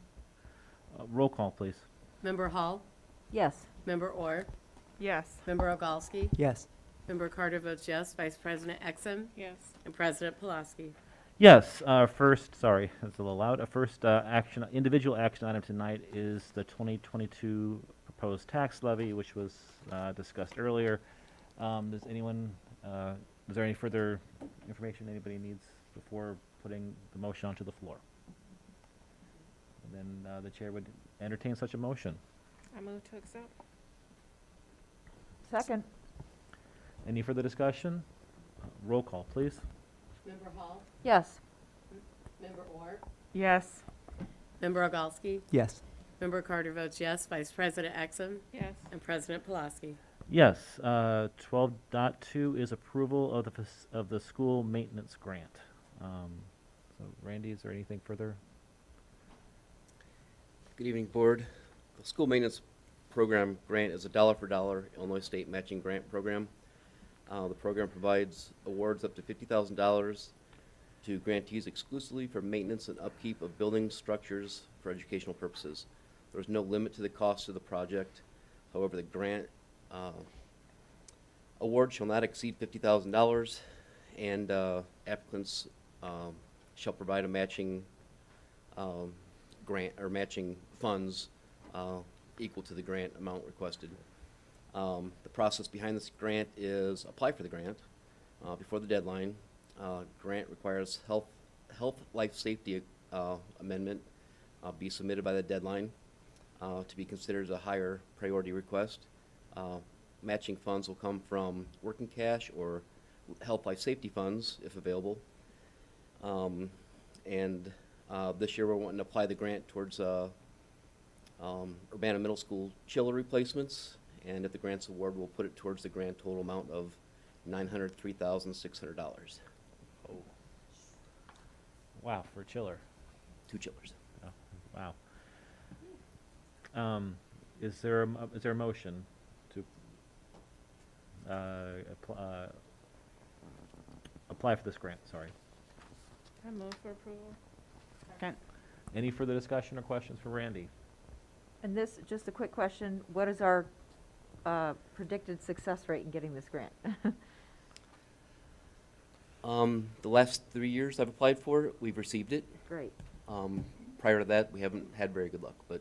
Roll call, please. Member Hall? Yes. Member Orr? Yes. Member Ogalski? Yes. Member Carter votes yes. Vice President Exum? Yes. And President Pulaski? Yes, first, sorry, that's a little loud. First individual action item tonight is the 2022 proposed tax levy, which was discussed earlier. Is there any further information anybody needs before putting the motion onto the floor? And then the chair would entertain such a motion. I move to accept. Second. Any further discussion? Roll call, please. Member Hall? Yes. Member Orr? Yes. Member Ogalski? Yes. Member Carter votes yes. Vice President Exum? Yes. And President Pulaski? Yes. 12.2 is approval of the school maintenance grant. So Randy, is there anything further? Good evening, Board. The School Maintenance Program grant is a dollar-for-dollar Illinois State matching grant program. The program provides awards up to $50,000 to grantees exclusively for maintenance and upkeep of buildings, structures for educational purposes. There is no limit to the cost of the project. However, the grant award shall not exceed $50,000, and applicants shall provide a matching grant or matching funds equal to the grant amount requested. The process behind this grant is apply for the grant before the deadline. Grant requires health, life, safety amendment be submitted by the deadline to be considered as a higher priority request. Matching funds will come from working cash or health, life, safety funds if available. This year we're wanting to apply the grant towards Urbana Middle School chiller replacements, and if the grant's award, we'll put it towards the grand total amount of $903,600. Oh. Wow, for a chiller. 2 chillers. Oh, wow. Is there a motion to apply for this grant? Sorry. I move for approval. Second. Any further discussion or questions for Randy? And this, just a quick question, what is our predicted success rate in getting this grant? The last 3 years I've applied for it, we've received it. Great. Prior to that, we haven't had very good luck, but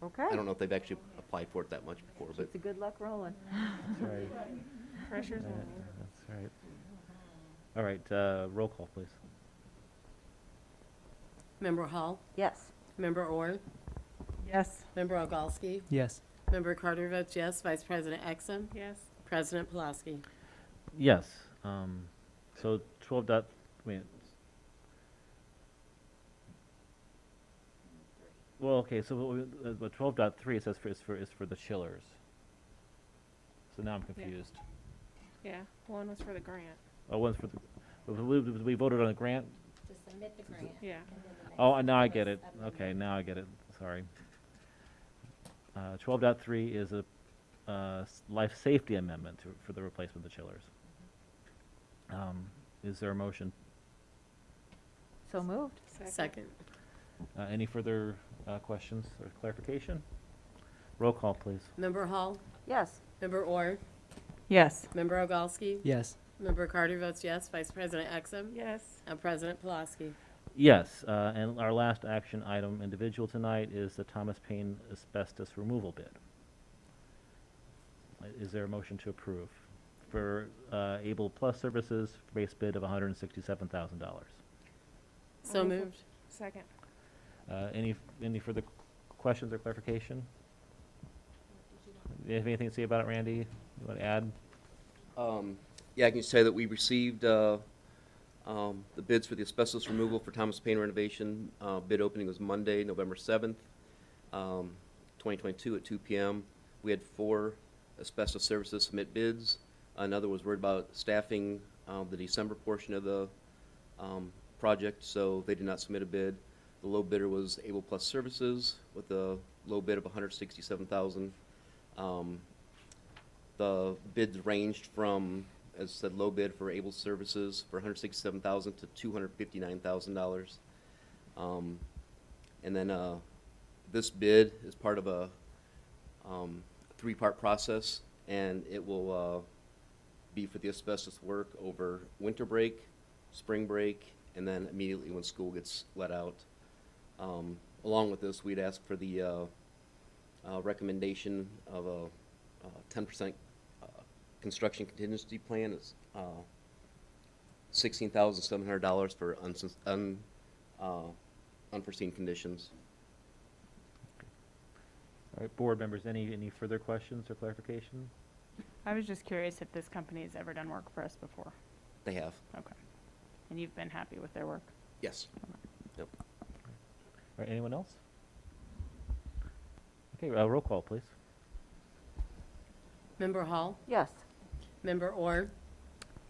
Okay. I don't know if they've actually applied for it that much before. But It's a good luck rolling. That's right. Pressure's on. That's right. All right, roll call, please. Member Hall? Yes. Member Orr? Yes. Member Ogalski? Yes. Member Carter votes yes. Vice President Exum? Yes. President Pulaski? Yes. So 12 dot, well, okay, so 12.3 says is for the chillers. So now I'm confused. Yeah. One was for the grant. Oh, one's for the, we voted on the grant? To submit the grant. Yeah. Oh, now I get it. Okay, now I get it. Sorry. 12.3 is a life safety amendment for the replacement of the chillers. Is there a motion? So moved. Second. Any further questions or clarification? Roll call, please. Member Hall? Yes. Member Orr? Yes. Member Ogalski? Yes. Member Carter votes yes. Vice President Exum? Yes. And President Pulaski? Yes, and our last action item individual tonight is the Thomas Paine asbestos removal bid. Is there a motion to approve for Able Plus Services base bid of $167,000? So moved. Second. Any further questions or clarification? You have anything to say about it, Randy? You want to add? Yeah, I can say that we received the bids for the asbestos removal for Thomas Paine renovation. Bid opening was Monday, November 7th, 2022 at 2 p.m. We had 4 asbestos services submit bids. Another was worried about staffing the December portion of the project, so they did not submit a bid. The low bidder was Able Plus Services with a low bid of $167,000. The bids ranged from, as I said, low bid for Able Services for $167,000 to $259,000. And then this bid is part of a three-part process, and it will be for the asbestos work over winter break, spring break, and then immediately when school gets let out. Along with this, we'd ask for the recommendation of a 10% construction contingency plan. It's $16,700 for unforeseen conditions. All right, board members, any further questions or clarification? I was just curious if this company has ever done work for us before. They have. Okay. And you've been happy with their work? Yes. Yep. All right, anyone else? Okay, roll call, please. Member Hall? Yes. Member Orr?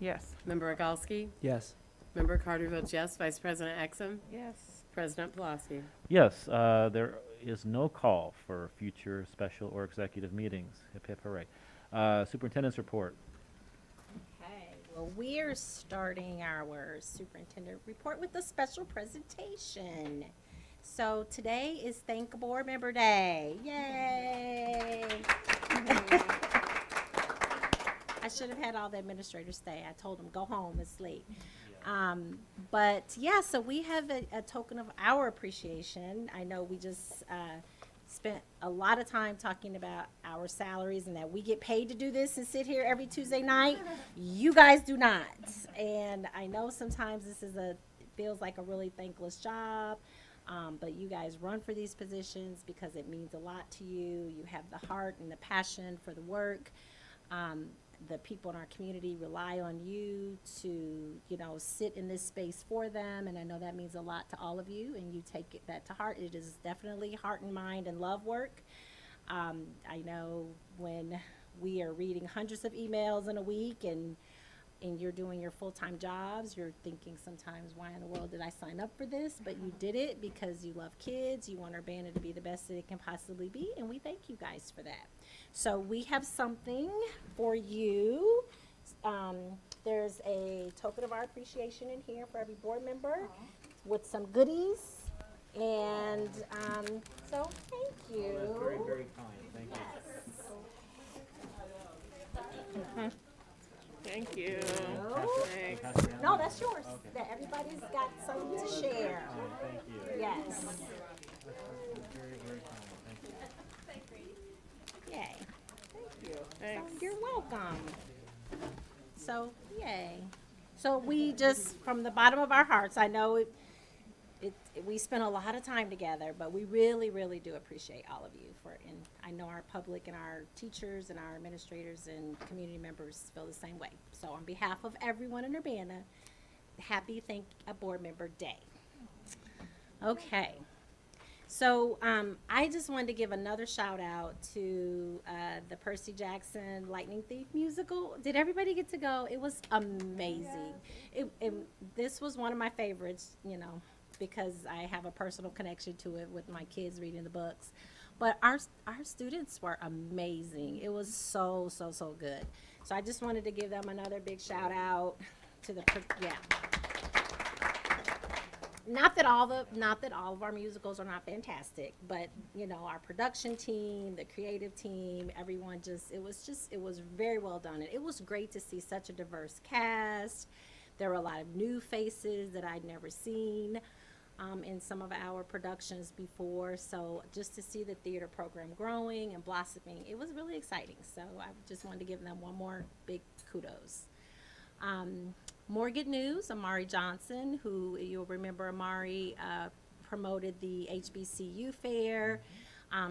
Yes. Member Ogalski? Yes. Member Carter votes yes. Vice President Exum? Yes. President Pulaski? Yes, there is no call for future special or executive meetings. Hip hip hooray. Superintendent's report. Okay, well, we're starting our superintendent report with a special presentation. So today is Thank a Board Member Day. Yay! I should have had all the administrators stay. I told them, go home and sleep. But yeah, so we have a token of our appreciation. I know we just spent a lot of time talking about our salaries and that we get paid to do this and sit here every Tuesday night. You guys do not. And I know sometimes this is feels like a really thankless job. But you guys run for these positions because it means a lot to you. You have the heart and the passion for the work. The people in our community rely on you to, sit in this space for them. And I know that means a lot to all of you, and you take that to heart. It is definitely heart and mind and love work. I know when we are reading hundreds of emails in a week and you're doing your full-time jobs, you're thinking sometimes, why in the world did I sign up for this? But you did it because you love kids. You want Urbana to be the best that it can possibly be, and we thank you guys for that. So we have something for you. There's a token of our appreciation in here for every board member with some goodies. And so thank you. That's very, very kind. Thank you. Thank you. Thanks. No, that's yours. Okay. That everybody's got something to share. Thank you. Yes. Very, very kind. Thank you. Yay. Thank you. Thanks. So you're welcome. So, yay. So we just, from the bottom of our hearts, I know we spent a lot of time together, but we really, really do appreciate all of you and I know our public and our teachers and our administrators and community members feel the same way. So on behalf of everyone in Urbana, happy Thank a Board Member Day. Okay. So I just wanted to give another shout out to the Percy Jackson Lightning Thief musical. Did everybody get to go? It was amazing. This was one of my favorites, because I have a personal connection to it with my kids reading the books. But our students were amazing. It was so, so, so good. So I just wanted to give them another big shout out to Not that all of our musicals are not fantastic, but our production team, the creative team, everyone it was very well done. And it was great to see such a diverse cast. There were a lot of new faces that I'd never seen in some of our productions before. So just to see the theater program growing and blossoming, it was really exciting. So I just wanted to give them one more big kudos. More good news, Amari Johnson, who you'll remember Amari promoted the HBCU fair.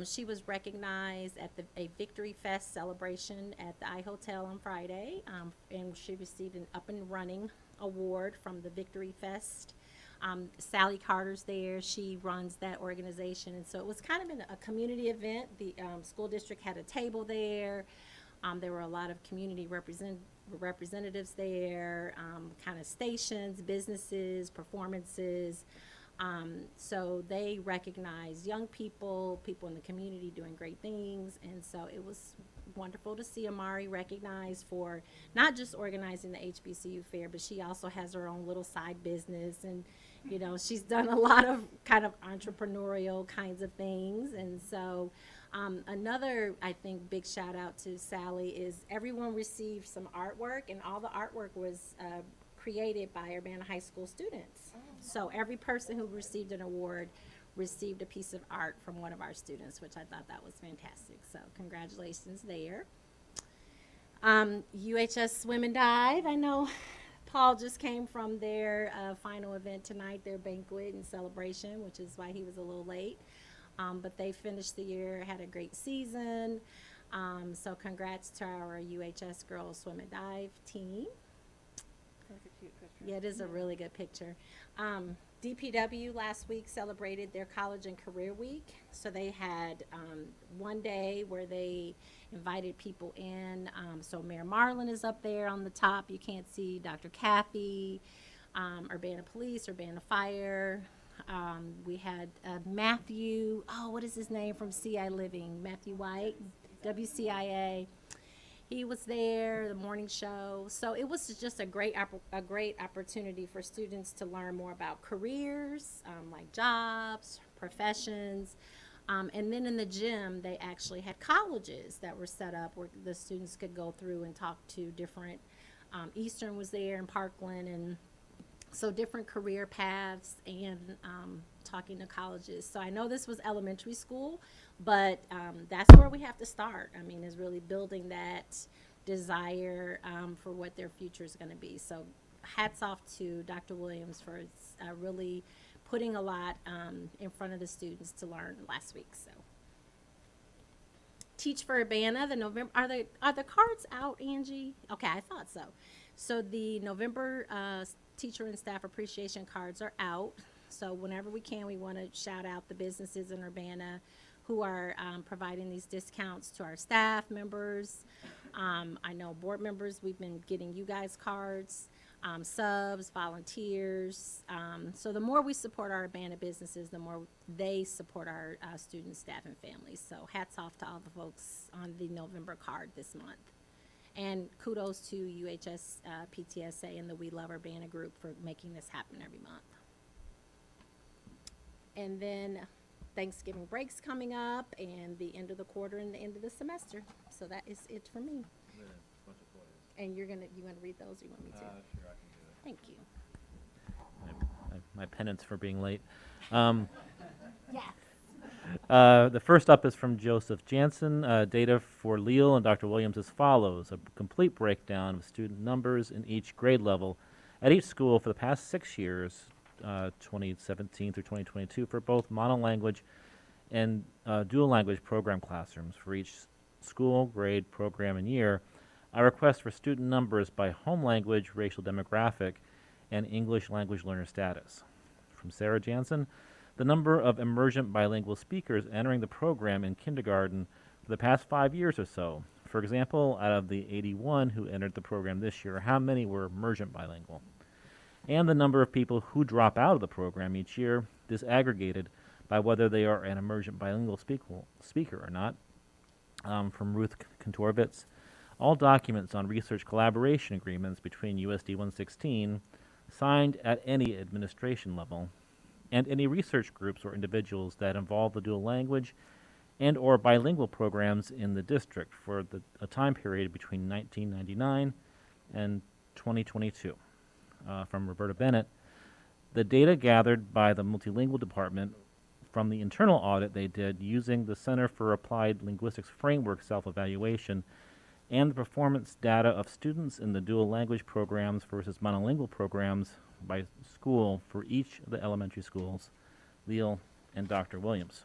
She was recognized at a Victory Fest celebration at the iHotel on Friday, and she received an Up and Running award from the Victory Fest. Sally Carter's there. She runs that organization, and so it was kind of a community event. The school district had a table there. There were a lot of community representatives there, kind of stations, businesses, performances. So they recognized young people in the community doing great things, and so it was wonderful to see Amari recognized for not just organizing the HBCU fair, but she also has her own little side business, and You know, she's done a lot of kind of entrepreneurial kinds of things. And so another, I think, big shout out to Sally is everyone received some artwork, and all the artwork was created by Urbana High School students. So every person who received an award received a piece of art from one of our students, which I thought that was fantastic. So congratulations there. UHS Swim and Dive, I know Paul just came from their final event tonight, their banquet and celebration, which is why he was a little late. But they finished the year, had a great season. So congrats to our UHS Girls Swim and Dive team. That's a cute picture. Yeah, it is a really good picture. DPW last week celebrated their College and Career Week. So they had one day where they invited people in. So Mayor Marlin is up there on the top. You can't see Dr. Kathy, Urbana Police, Urbana Fire. We had Matthew, what is his name from CI Living? Matthew White, WCIA. He was there, the morning show. So it was just a great opportunity for students to learn more about careers, like jobs, professions. And then in the gym, they actually had colleges that were set up where the students could go through and talk to different, Eastern was there in Parkland, and so different career paths and talking to colleges. So I know this was elementary school, but that's where we have to start. I mean, is really building that desire for what their future is going to be. So hats off to Dr. Williams for really putting a lot in front of the students to learn last week. So Teach for Urbana, the November, are the cards out, Angie? Okay, I thought so. So the November teacher and staff appreciation cards are out. So whenever we can, we want to shout out the businesses in Urbana who are providing these discounts to our staff members. I know board members, we've been getting you guys cards, subs, volunteers. So the more we support our Urbana businesses, the more they support our students, staff, and families. So hats off to all the folks on the November card this month. And kudos to UHS PTSA and the We Love Urbana group for making this happen every month. And then Thanksgiving break's coming up, and the end of the quarter and the end of the semester. So that is it for me. And you gonna read those? Or you want me to? Sure, I can do it. Thank you. My penance for being late. Yes. The first up is from Joseph Jansen. Data for Leal and Dr. Williams as follows. A complete breakdown of student numbers in each grade level at each school for the past 6 years, 2017 through 2022, for both monolanguage and dual language program classrooms for each school, grade, program, and year. I request for student numbers by home language, racial demographic, and English language learner status. From Sarah Jansen, the number of emergent bilingual speakers entering the program in kindergarten for the past 5 years or so. For example, out of the 81 who entered the program this year, how many were emergent bilingual? And the number of people who drop out of the program each year, disaggregated by whether they are an emergent bilingual speaker or not. From Ruth Kontorovitz, all documents on research collaboration agreements between USD 116 signed at any administration level, and any research groups or individuals that involve the dual language and or bilingual programs in the district for a time period between 1999 and 2022. From Roberta Bennett, the data gathered by the multilingual department from the internal audit they did using the Center for Applied Linguistics Framework self-evaluation and the performance data of students in the dual language programs versus monolingual programs by school for each of the elementary schools, Leal and Dr. Williams.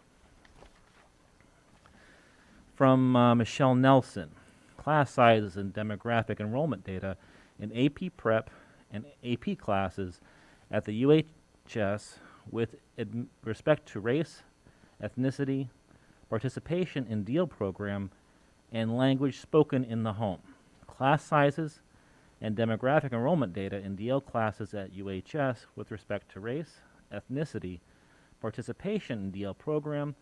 From Michelle Nelson, class sizes and demographic enrollment data in AP Prep and AP classes at the UHS with respect to race, ethnicity, participation in DEAL program, and language spoken in the home. Class sizes and demographic enrollment data in DL classes at UHS with respect to race, ethnicity, participation in DL program,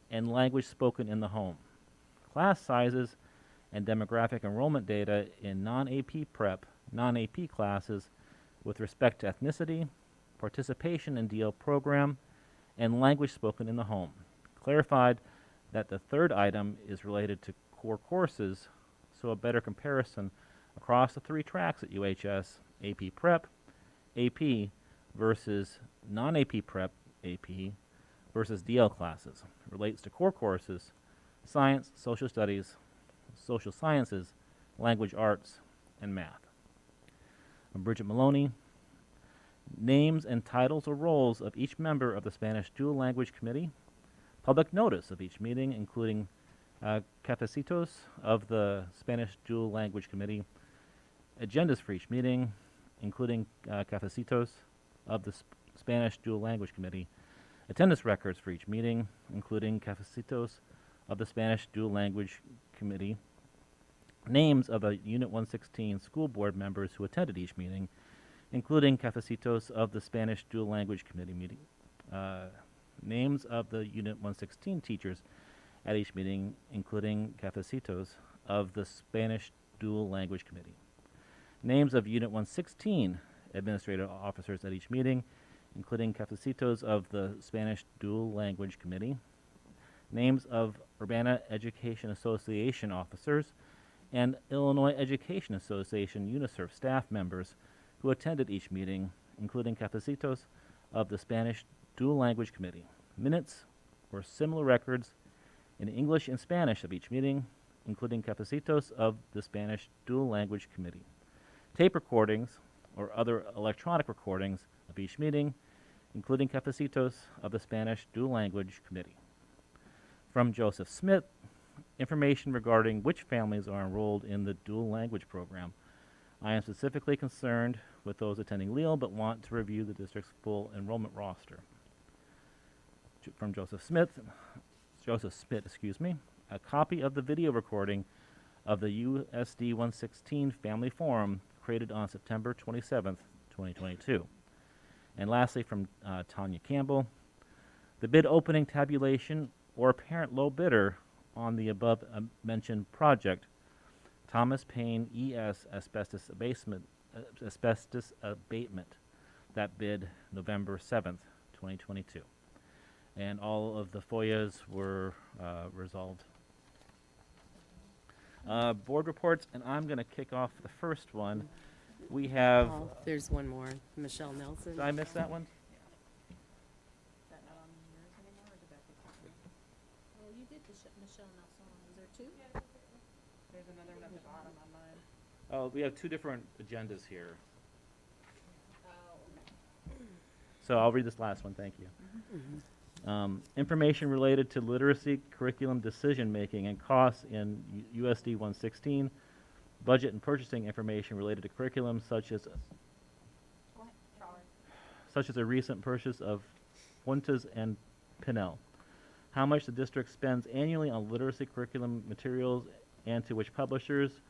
and language spoken in the home. Class sizes and demographic enrollment data in non-AP prep, non-AP classes with respect to ethnicity, participation in DL program, and language spoken in the home. Clarified that the third item is related to core courses, so a better comparison across the 3 tracks at UHS, AP Prep, AP versus non-AP Prep, AP versus DL classes, relates to core courses, science, social studies, social sciences, language arts, and math. Bridget Maloney, names and titles or roles of each member of the Spanish Dual Language Committee, public notice of each meeting, including cafecitos of the Spanish Dual Language Committee, agendas for each meeting, including cafecitos of the Spanish Dual Language Committee, attendance records for each meeting, including cafecitos of the Spanish Dual Language Committee, names of the Unit 116 school board members who attended each meeting, including cafecitos of the Spanish Dual Language Committee meeting, names of the Unit 116 teachers at each meeting, including cafecitos of the Spanish Dual Language Committee, names of Unit 116 administrative officers at each meeting, including cafecitos of the Spanish Dual Language Committee, names of Urbana Education Association officers and Illinois Education Association UNISERV staff members who attended each meeting, including cafecitos of the Spanish Dual Language Committee, minutes or similar records in English and Spanish of each meeting, including cafecitos of the Spanish Dual Language Committee, tape recordings or other electronic recordings of each meeting, including cafecitos of the Spanish Dual Language Committee. From Joseph Smith, information regarding which families are enrolled in the dual language program. I am specifically concerned with those attending Leal but want to review the district's full enrollment roster. From Joseph Smith, a copy of the video recording of the USD 116 Family Forum created on September 27th, 2022. And lastly, from Tanya Campbell, the bid opening tabulation or apparent low bidder on the above mentioned project, Thomas Payne ES asbestos abatement, that bid November 7th, 2022. And all of the FOIAs were resolved. Board reports, and I'm going to kick off the first one. We have... Oh, there's one more. Michelle Nelson. Did I miss that one? Well, you did Michelle Nelson. Was there 2? There's another one at the bottom on mine. Oh, we have 2 different agendas here. So I'll read this last one, thank you. Information related to literacy curriculum decision-making and costs in USD 116, budget and purchasing information related to curriculum such as a recent purchase of Fuentes and Pinnell. How much the district spends annually on literacy curriculum materials and to which publishers,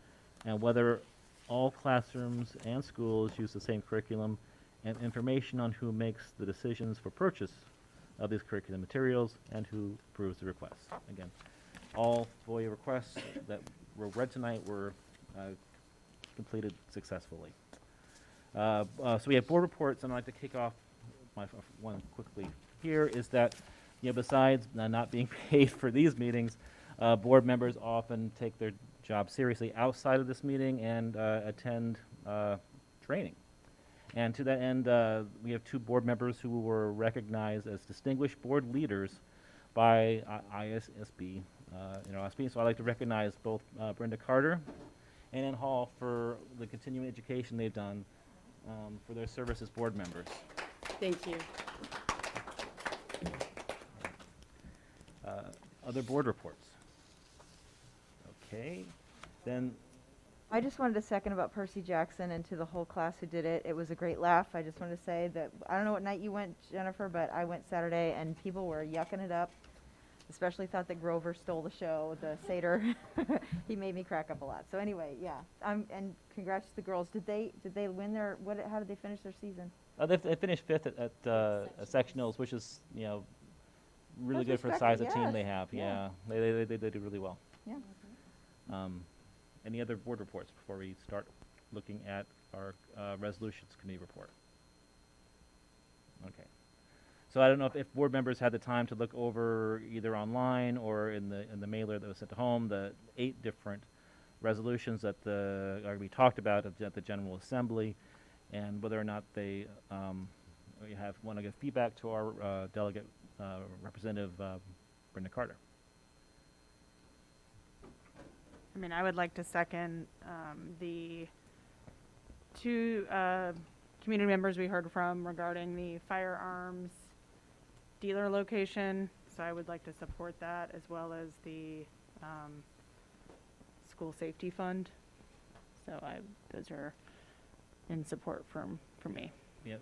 and whether all classrooms and schools use the same curriculum, and information on who makes the decisions for purchase of these curriculum materials and who approves the requests. Again, all FOIA requests that were read tonight were completed successfully. So we have board reports, and I'd like to kick off my one quickly here is that, besides not being paid for these meetings, board members often take their job seriously outside of this meeting and attend training. And to that end, we have 2 board members who were recognized as distinguished board leaders by ISSB, So I'd like to recognize both Brenda Carter and Ann Hall for the continuing education they've done for their service as board members. Thank you. Other board reports. Okay, then. I just wanted to second about Percy Jackson and to the whole class who did it. It was a great laugh. I just wanted to say that, I don't know what night you went, Jennifer, but I went Saturday and people were yucking it up. Especially thought that Grover stole the show, the satyr. He made me crack up a lot. So anyway, yeah. And congrats to the girls. Did they win their, how did they finish their season? They finished 5th at sectionals, which is, really That's good for the size of respected, team they yes. have. Yeah. Yeah, they do really well. Yeah. Any other board reports before we start looking at our resolutions committee report? Okay. So I don't know if board members had the time to look over either online or in the mailer that was sent to home, the 8 different resolutions that are going to be talked about at the General Assembly, and whether or not they want to give feedback to our delegate Representative Brenda Carter. I mean, I would like to second the 2 community members we heard from regarding the firearms dealer location. So I would like to support that, as well as the school safety fund. So those are in support for me. Yep,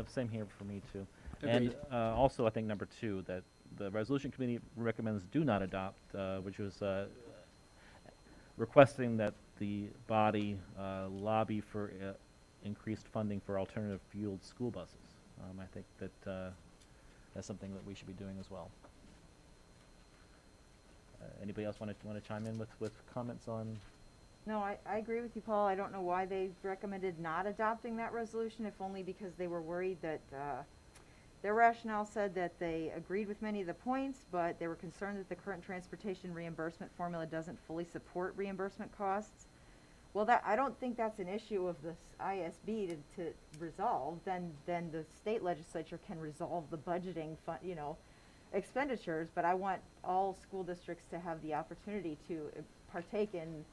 same here for me too. Agreed. And also, I think number 2, that the resolution committee recommends do not adopt, which was requesting that the body lobby for increased funding for alternative fueled school buses. I think that that's something that we should be doing as well. Anybody else want to chime in with comments on? No, I agree with you, Paul. I don't know why they recommended not adopting that resolution, if only because they were worried that their rationale said that they agreed with many of the points, but they were concerned that the current transportation reimbursement formula doesn't fully support reimbursement costs. Well, I don't think that's an issue of this ISB to resolve. Then the state legislature can resolve the budgeting expenditures. But I want all school districts to have the opportunity to partake in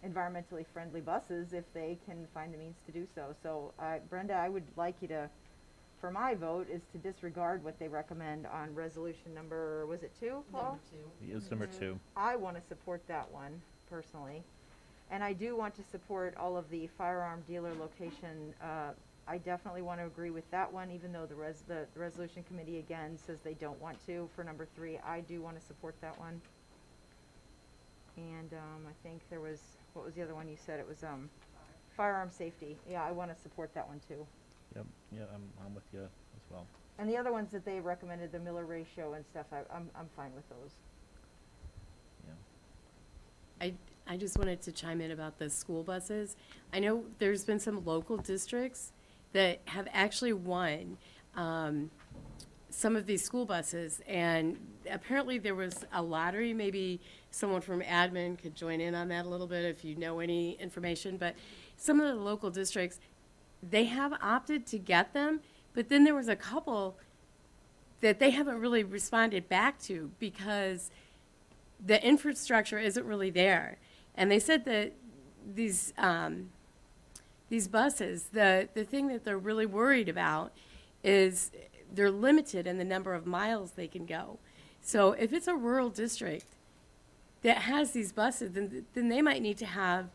environmentally friendly buses if they can find the means to do so. So, Brenda, I would like you to, for my vote, is to disregard what they recommend on resolution number, was it 2, Paul? It's number 2. I want to support that one, personally. And I do want to support all of the firearm dealer location. I definitely want to agree with that one, even though the resolution committee again says they don't want to. For number 3, I do want to support that one. And I think there was, what was the other one you said? It was firearm safety. Yeah, I want to support that one too. Yep, yeah, I'm with you as well. And the other ones that they recommended, the Miller ratio and stuff, I'm fine with those. Yeah. I just wanted to chime in about the school buses. I know there's been some local districts that have actually won some of these school buses, and apparently there was a lottery. Maybe someone from admin could join in on that a little bit if you know any information, but some of the local districts, they have opted to get them, but then there was a couple that they haven't really responded back to because the infrastructure isn't really there. And they said that these buses, the thing that they're really worried about is they're limited in the number of miles they can go. So if it's a rural district that has these buses, then they might need to have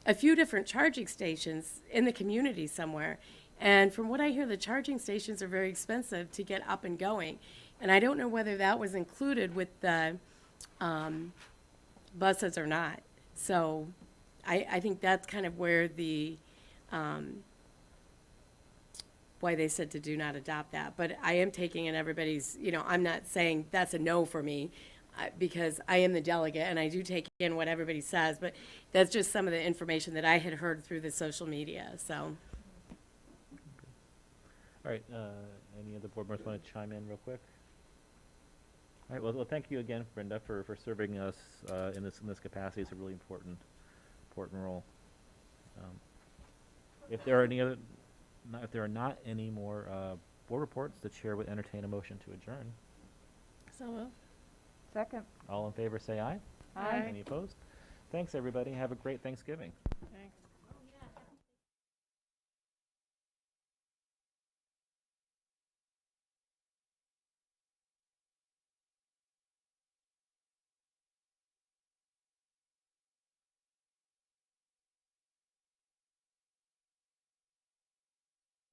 a few different charging stations in the community somewhere. And from what I hear, the charging stations are very expensive to get up and going. And I don't know whether that was included with the buses or not. So I think that's kind of where the why they said to do not adopt that. But I am taking in everybody's, I'm not saying that's a no for me because I am the delegate and I do take in what everybody says, but that's just some of the information that I had heard through the social media, so. All right, any other board members want to chime in real quick? All right, well thank you again, Brenda, for serving us in this capacity. It's a really important role. If there are not any more board reports, the chair would entertain a motion to adjourn. So Second. All in favor say aye. Aye. Any opposed? Thanks, everybody. Have a great Thanksgiving.